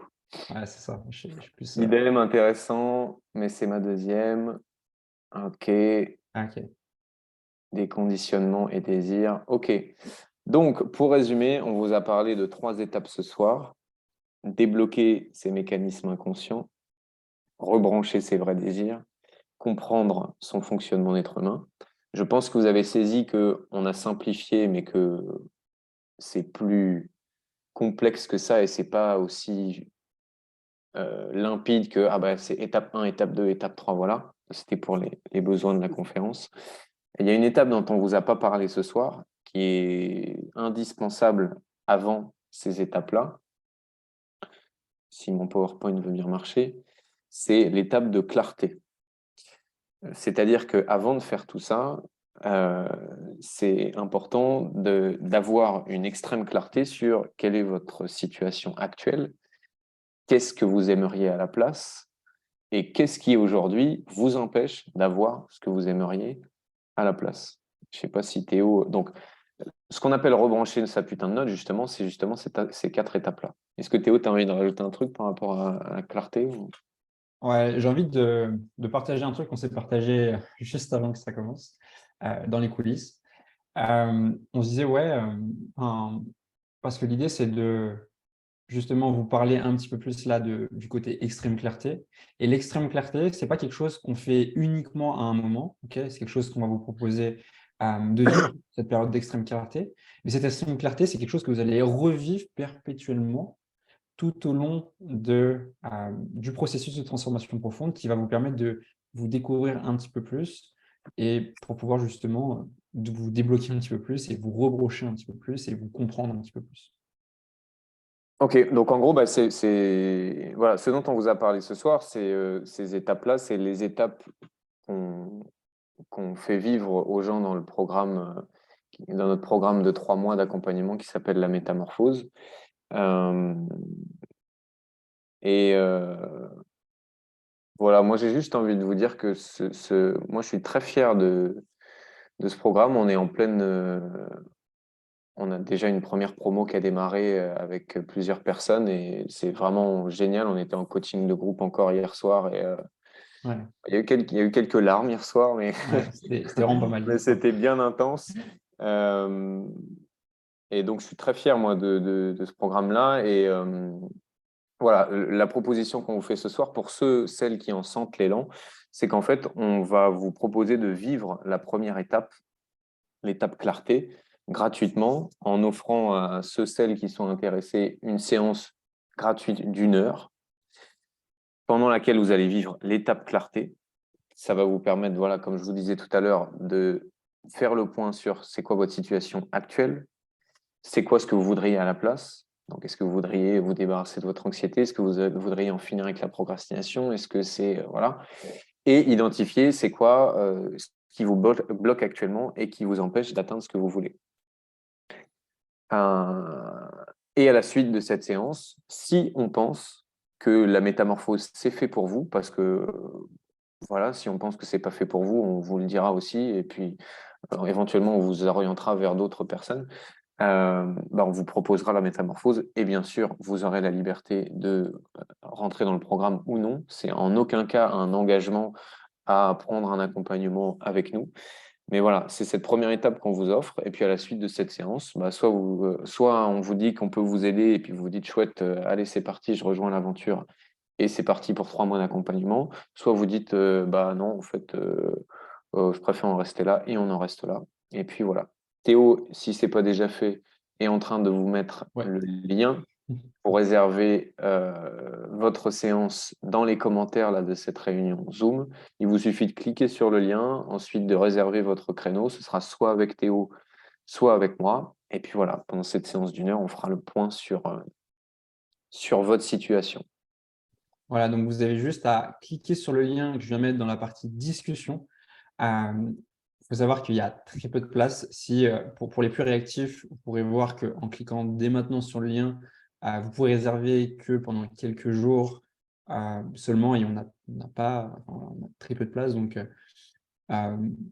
Ouais, c'est ça. Je suis plus. Idem, intéressant, mais c'est ma deuxième. Ok, Ah, ok. des conditionnements et désirs. Ok, donc pour résumer, on vous a parlé de 3 étapes ce soir. Débloquer ces mécanismes inconscients, rebrancher ses vrais désirs, comprendre son fonctionnement d'être humain. Je pense que vous avez saisi qu'on a simplifié, mais que c'est plus complexe que ça et c'est pas aussi limpide que ah bah, c'est étape 1, étape 2, étape 3, voilà. C'était pour les besoins de la conférence. Et il y a une étape dont on ne vous a pas parlé ce soir, qui est indispensable avant ces étapes-là, si mon PowerPoint veut bien marcher, c'est l'étape de clarté. C'est-à-dire qu'avant de faire tout ça, c'est important d'avoir une extrême clarté sur quelle est votre situation actuelle, qu'est-ce que vous aimeriez à la place et qu'est-ce qui aujourd'hui vous empêche d'avoir ce que vous aimeriez à la place. Je ne sais pas si Théo… Donc, ce qu'on appelle rebrancher sa putain de note, justement, c'est justement ces 4 étapes-là. Est-ce que Théo, tu as envie de rajouter un truc par rapport à la clarté ou… Ouais, j'ai envie de partager un truc qu'on s'est partagé juste avant que ça commence, dans les coulisses. On se disait, ouais, parce que l'idée, c'est de justement vous parler un petit peu plus là du côté extrême clarté. Et l'extrême clarté, ce n'est pas quelque chose qu'on fait uniquement à un moment, okay. C'est quelque chose qu'on va vous proposer de vivre, cette période d'extrême clarté. Mais cette extrême clarté, c'est quelque chose que vous allez revivre perpétuellement tout au long du processus de transformation profonde qui va vous permettre de vous découvrir un petit peu plus et pour pouvoir justement vous débloquer un petit peu plus et vous rebrocher un petit peu plus et vous comprendre un petit peu plus. Ok, donc en gros, bah, voilà, ce dont on vous a parlé ce soir, ces étapes-là, c'est les étapes qu'on fait vivre aux gens dans dans notre programme de 3 mois d'accompagnement qui s'appelle la métamorphose. Voilà, moi j'ai juste envie de vous dire que moi je suis très fier de ce programme. On est en pleine… on a déjà une première promo qui a démarré avec plusieurs personnes et c'est vraiment génial. On était en coaching de groupe encore hier soir et Ouais, il y a eu quelques larmes hier soir, mais, ouais, c'était vraiment pas mal. mais c'était bien intense. Et donc je suis très fier moi de ce programme-là. Et voilà, la proposition qu'on vous fait ce soir pour celles qui en sentent l'élan, c'est qu'en fait, on va vous proposer de vivre la première étape, l'étape clarté, gratuitement, en offrant à celles qui sont intéressés une séance gratuite d'1 heure, pendant laquelle vous allez vivre l'étape clarté. Ça va vous permettre, voilà, comme je vous disais tout à l'heure, de faire le point sur c'est quoi votre situation actuelle, c'est quoi ce que vous voudriez à la place. Donc, est-ce que vous voudriez vous débarrasser de votre anxiété? Est-ce que vous voudriez en finir avec la procrastination? Est-ce que c'est… voilà. Et identifier c'est quoi ce qui vous bloque actuellement et qui vous empêche d'atteindre ce que vous voulez. Et à la suite de cette séance, si on pense que la métamorphose, c'est fait pour vous, parce que voilà, si on pense que c'est pas fait pour vous, on vous le dira aussi, et puis éventuellement, on vous orientera vers d'autres personnes. On vous proposera la métamorphose et bien sûr, vous aurez la liberté de rentrer dans le programme ou non. C'est en aucun cas un engagement à prendre un accompagnement avec nous. Mais voilà, c'est cette première étape qu'on vous offre. Et puis à la suite de cette séance, soit on vous dit qu'on peut vous aider et puis vous vous dites chouette, allez, c'est parti, je rejoins l'aventure et c'est parti pour 3 mois d'accompagnement. Soit vous dites non, en fait, je préfère en rester là et on en reste là. Et puis voilà. Théo, si ce n'est pas déjà fait, est en train de vous mettre Ouais. le lien pour réserver votre séance dans les commentaires là, de cette réunion Zoom. Il vous suffit de cliquer sur le lien, ensuite de réserver votre créneau. Ce sera soit avec Théo, soit avec moi. Et puis voilà, pendant cette séance d'1 heure, on fera le point sur votre situation. Voilà, donc vous avez juste à cliquer sur le lien que je viens mettre dans la partie discussion. Il faut savoir qu'il y a très peu de place. Si, pour les plus réactifs, vous pourrez voir qu'en cliquant dès maintenant sur le lien, vous pouvez réserver que pendant quelques jours seulement et on a très peu de place. Donc,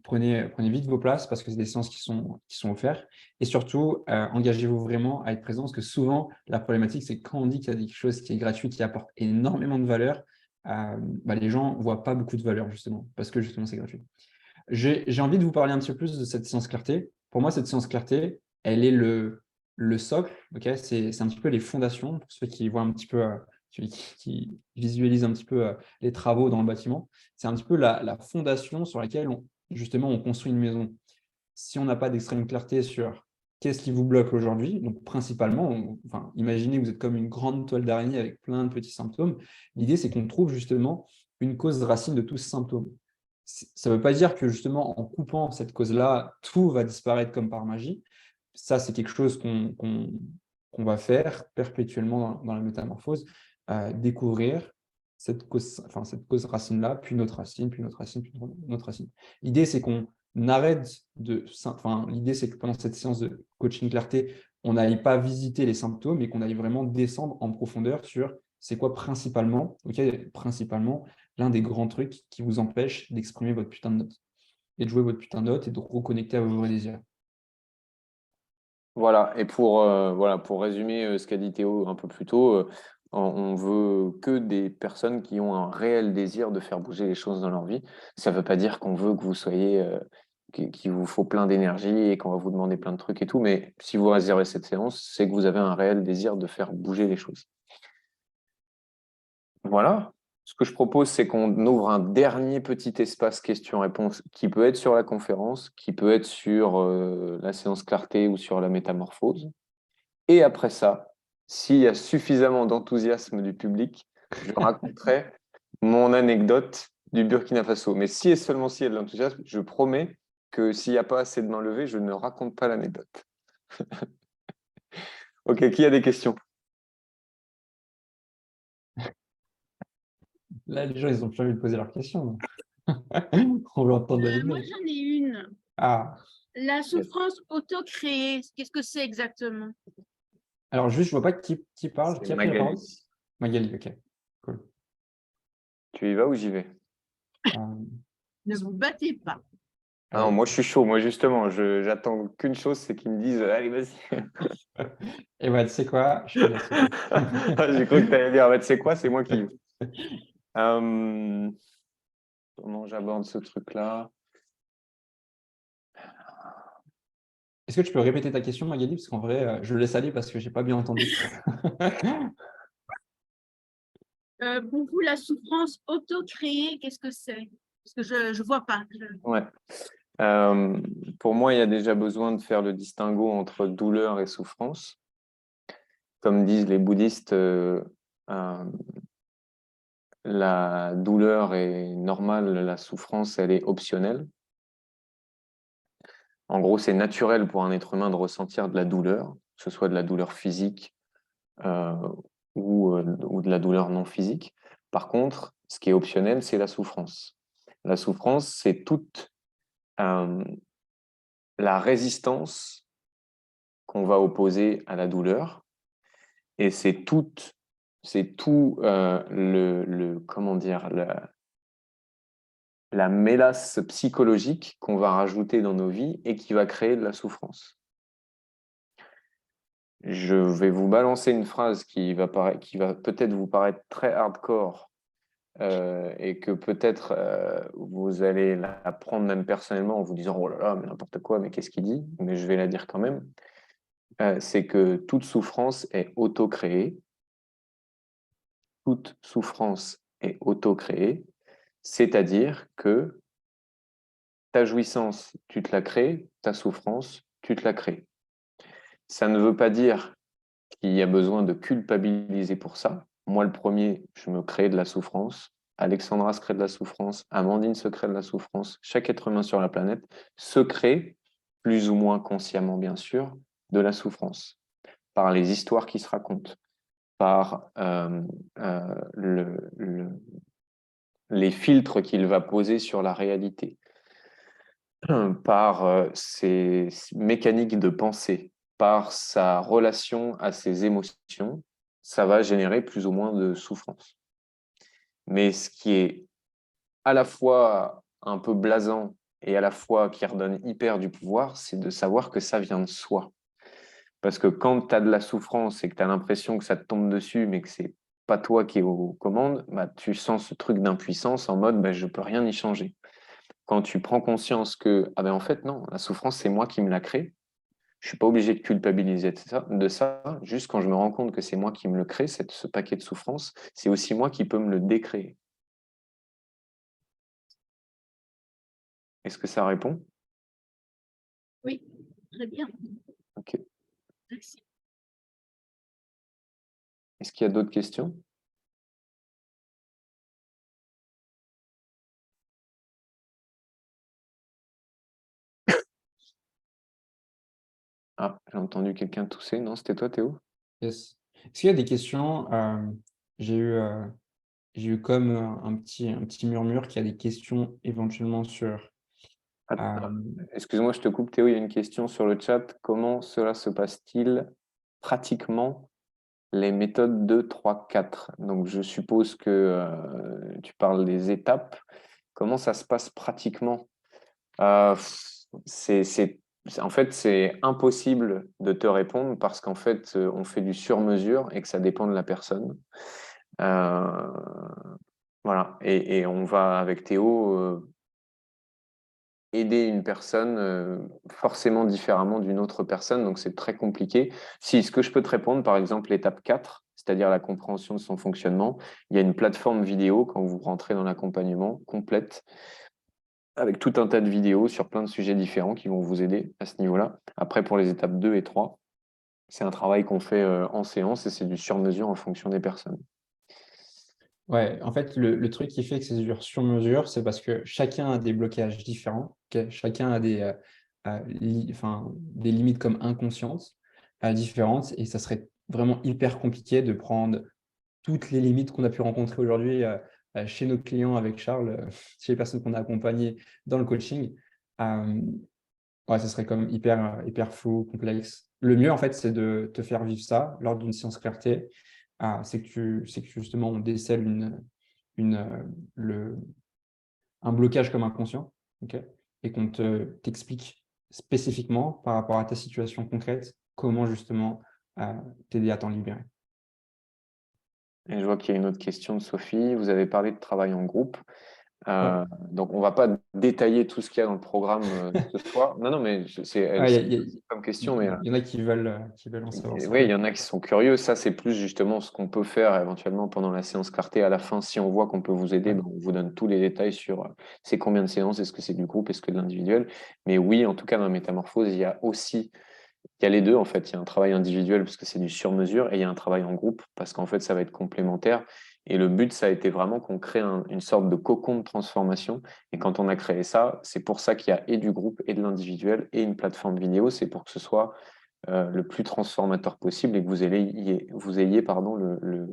prenez vite vos places parce que c'est des séances qui sont offertes. Et surtout, engagez-vous vraiment à être présent parce que souvent, la problématique, c'est que quand on dit qu'il y a quelque chose qui est gratuit, qui apporte énormément de valeur, les gens ne voient pas beaucoup de valeur justement parce que justement, c'est gratuit. J'ai envie de vous parler un petit peu plus de cette séance clarté. Pour moi, cette séance clarté, elle est le socle. Okay, c'est un petit peu les fondations pour ceux qui voient un petit peu, qui visualisent un petit peu les travaux dans le bâtiment. C'est un petit peu la fondation sur laquelle justement on construit une maison. Si on n'a pas d'extrême clarté sur qu'est-ce qui vous bloque aujourd'hui, donc principalement, imaginez que vous êtes comme une grande toile d'araignée avec plein de petits symptômes. L'idée, c'est qu'on trouve justement une cause racine de tous ces symptômes. Ça ne veut pas dire que justement, en coupant cette cause-là, tout va disparaître comme par magie. Ça, c'est quelque chose qu'on va faire perpétuellement dans la métamorphose, découvrir cette cause racine-là, puis notre racine, puis notre racine, puis notre racine. L'idée, c'est qu'on arrête l'idée, c'est que pendant cette séance de coaching clarté, on n'aille pas visiter les symptômes, mais qu'on aille vraiment descendre en profondeur sur c'est quoi principalement, principalement l'un des grands trucs qui vous empêche d'exprimer votre putain de note et de jouer votre putain de note et de reconnecter à vos vrais désirs. Voilà, et pour résumer ce qu'a dit Théo un peu plus tôt, on veut que des personnes qui ont un réel désir de faire bouger les choses dans leur vie. Ça ne veut pas dire qu'on veut que vous soyez, qu'il vous faut plein d'énergie et qu'on va vous demander plein de trucs et tout, mais si vous réservez cette séance, c'est que vous avez un réel désir de faire bouger les choses. Voilà. Ce que je propose, c'est qu'on ouvre un dernier petit espace questions-réponses qui peut être sur la conférence, qui peut être sur la séance clarté ou sur la métamorphose. Et après ça, s'il y a suffisamment d'enthousiasme du public, je raconterai mon anecdote du Burkina Faso. Mais si et seulement s'il y a de l'enthousiasme, je promets que s'il n'y a pas assez de mains levées, je ne raconte pas l'anecdote. Ok, qui a des questions? Là, les gens, ils ont plus envie de poser leurs questions. On veut entendre Moi, l'anecdote. j'en ai une. Ah, La souffrance auto-créée, qu'est-ce que c'est exactement? alors juste, je ne vois pas qui parle, C'est qui a pris la parole. Magali. Magali, ok. Cool. Tu y vas ou j'y vais? Ne vous battez pas. Ah non, moi je suis chaud. Moi justement, j'attends qu'une chose, c'est qu'ils me disent allez, vas-y. Et ouais, tu sais quoi? Je te laisse. J'ai cru que tu allais dire tu sais quoi, c'est moi qui. Comment j'aborde ce truc-là? Est-ce que tu peux répéter ta question, Magali? Parce qu'en vrai, je le laisse aller parce que je n'ai pas bien entendu. Pour vous, la souffrance auto-créée, qu'est-ce que c'est? Parce que je ne vois pas. Ouais. Pour moi, il y a déjà besoin de faire le distinguo entre douleur et souffrance. Comme disent les bouddhistes, la douleur est normale, la souffrance, elle est optionnelle. En gros, c'est naturel pour un être humain de ressentir de la douleur, que ce soit de la douleur physique ou de la douleur non physique. Par contre, ce qui est optionnel, c'est la souffrance. La souffrance, c'est toute la résistance qu'on va opposer à la douleur, et c'est tout comment dire, la mélasse psychologique qu'on va rajouter dans nos vies et qui va créer de la souffrance. Je vais vous balancer une phrase qui va peut-être vous paraître très hardcore et que peut-être vous allez la prendre même personnellement en vous disant « Oh là là, mais n'importe quoi, mais qu'est-ce qu'il dit ?» Mais je vais la dire quand même. C'est que toute souffrance est auto-créée. Toute souffrance est auto-créée, c'est-à-dire que ta jouissance, tu te la crées, ta souffrance, tu te la crées. Ça ne veut pas dire qu'il y a besoin de culpabiliser pour ça. Moi, le premier, je me crée de la souffrance. Alexandra se crée de la souffrance. Amandine se crée de la souffrance. Chaque être humain sur la planète se crée, plus ou moins consciemment bien sûr, de la souffrance par les histoires qui se racontent, par les filtres qu'il va poser sur la réalité, par ses mécaniques de pensée, par sa relation à ses émotions, ça va générer plus ou moins de souffrance. Mais ce qui est à la fois un peu blasant et à la fois qui redonne hyper du pouvoir, c'est de savoir que ça vient de soi. Parce que quand tu as de la souffrance et que tu as l'impression que ça te tombe dessus, mais que c'est pas toi qui es aux commandes, bah, tu sens ce truc d'impuissance en mode bah, je peux rien y changer. Quand tu prends conscience que ah ben en fait non, la souffrance c'est moi qui me la crée, je suis pas obligé de culpabiliser de ça, juste quand je me rends compte que c'est moi qui me le crée, ce paquet de souffrance, c'est aussi moi qui peux me le décréer. Est-ce que ça répond? Oui, très bien. Ok. Merci. Est-ce qu'il y a d'autres questions? Ah, j'ai entendu quelqu'un tousser. Non, c'était toi, Théo? Yes. Est-ce qu'il y a des questions? J'ai eu, euh, j'ai eu comme un petit murmure qu'il y a des questions éventuellement sur. Attends, euh, excuse-moi, je te coupe, Théo. Il y a une question sur le chat. Comment cela se passe-t-il pratiquement les méthodes 2, 3, 4? Donc, je suppose que tu parles des étapes. Comment ça se passe pratiquement? Euh, en fait, c'est impossible de te répondre parce qu'en fait, on fait du sur-mesure et que ça dépend de la personne. Euh, voilà. Et on va, avec Théo, aider une personne forcément différemment d'une autre personne. Donc, c'est très compliqué. Si ce que je peux te répondre, par exemple, l'étape 4, c'est-à-dire la compréhension de son fonctionnement, il y a une plateforme vidéo quand vous rentrez dans l'accompagnement complète avec tout un tas de vidéos sur plein de sujets différents qui vont vous aider à ce niveau-là. Après, pour les étapes 2 et 3, c'est un travail qu'on fait en séance et c'est du sur-mesure en fonction des personnes. Ouais, en fait, le truc qui fait que c'est dur sur mesure, c'est parce que chacun a des blocages différents. Ok, chacun a des limites comme inconscientes différentes. Et ça serait vraiment hyper compliqué de prendre toutes les limites qu'on a pu rencontrer aujourd'hui chez nos clients avec Charles, chez les personnes qu'on a accompagnées dans le coaching. Euh, ouais, ça serait comme hyper flou, complexe. Le mieux, en fait, c'est de te faire vivre ça lors d'une séance clarté. C'est que justement, on décèle une, un blocage comme inconscient, ok, et qu'on t'explique spécifiquement par rapport à ta situation concrète comment justement t'aider à t'en libérer. Et je vois qu'il y a une autre question de Sophie. Vous avez parlé de travail en groupe. Ouais. Donc, on ne va pas détailler tout ce qu'il y a dans le programme ce soir. Non, non, mais Ah, c'est comme question. Mais il y en a qui veulent en savoir ça. oui, il y en a qui sont curieux. Ça, c'est plus justement ce qu'on peut faire éventuellement pendant la séance clarté. À la fin, si on voit qu'on peut vous aider, Ouais. ben, on vous donne tous les détails sur c'est combien de séances, est-ce que c'est du groupe, est-ce que de l'individuel. Mais oui, en tout cas, dans la métamorphose, il y a aussi, il y a les deux en fait. Il y a un travail individuel parce que c'est du sur-mesure et il y a un travail en groupe parce qu'en fait, ça va être complémentaire. Et le but, ça a été vraiment qu'on crée une sorte de cocon de transformation. Et quand on a créé ça, c'est pour ça qu'il y a et du groupe et de l'individuel et une plateforme vidéo. C'est pour que ce soit le plus transformateur possible et que vous ayez pardon, le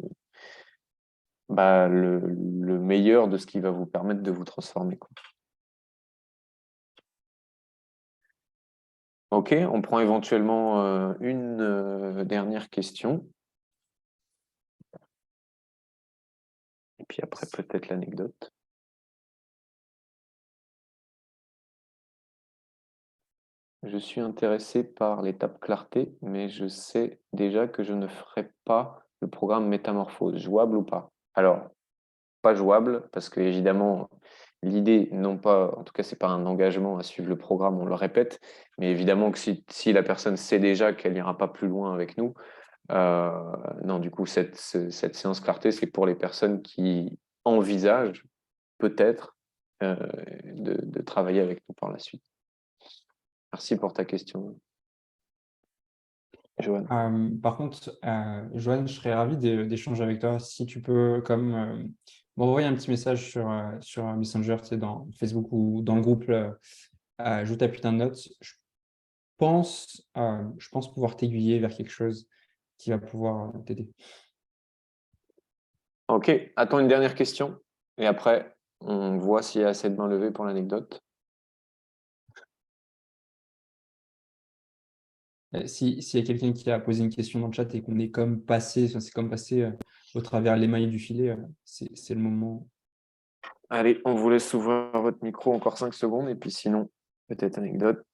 meilleur de ce qui va vous permettre de vous transformer, quoi. Ok, on prend éventuellement une dernière question. Et puis après, peut-être l'anecdote. Je suis intéressé par l'étape clarté, mais je sais déjà que je ne ferai pas le programme métamorphose. Jouable ou pas? Alors, pas jouable, parce que évidemment, l'idée, non pas, en tout cas, c'est pas un engagement à suivre le programme, on le répète, mais évidemment que si la personne sait déjà qu'elle n'ira pas plus loin avec nous, non, du coup, cette séance clarté, c'est pour les personnes qui envisagent peut-être de travailler avec nous par la suite. Merci pour ta question, Joanne. Par contre, Joanne, je serais ravi d'échanger avec toi. Si tu peux comme m'envoyer un petit message sur Messenger, tu sais, dans Facebook ou dans le groupe, je ta putain de notes. Je pense pouvoir t'aiguiller vers quelque chose qui va pouvoir t'aider. Ok, attends une dernière question et après, on voit s'il y a assez de mains levées pour l'anecdote. S'il y a quelqu'un qui a posé une question dans le chat et qu'on est comme passé, c'est comme passé au travers l'émail du filet, c'est le moment. Allez, on vous laisse ouvrir votre micro encore 5 secondes et puis sinon, peut-être anecdote.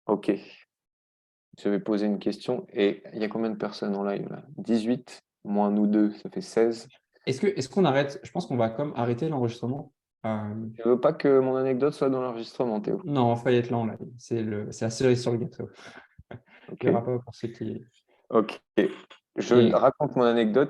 Ok, je vais poser une question et il y a combien de personnes en live là? 18 moins nous deux, ça fait 16. Est-ce qu'on arrête? Je pense qu'on va comme arrêter l'enregistrement. Je veux pas que mon anecdote soit dans l'enregistrement, Théo. Non, il faut y être là en live. C'est la cerise sur le gâteau. Il Ok. n'y aura pas pour ceux qui. Ok. Je Et raconte mon anecdote.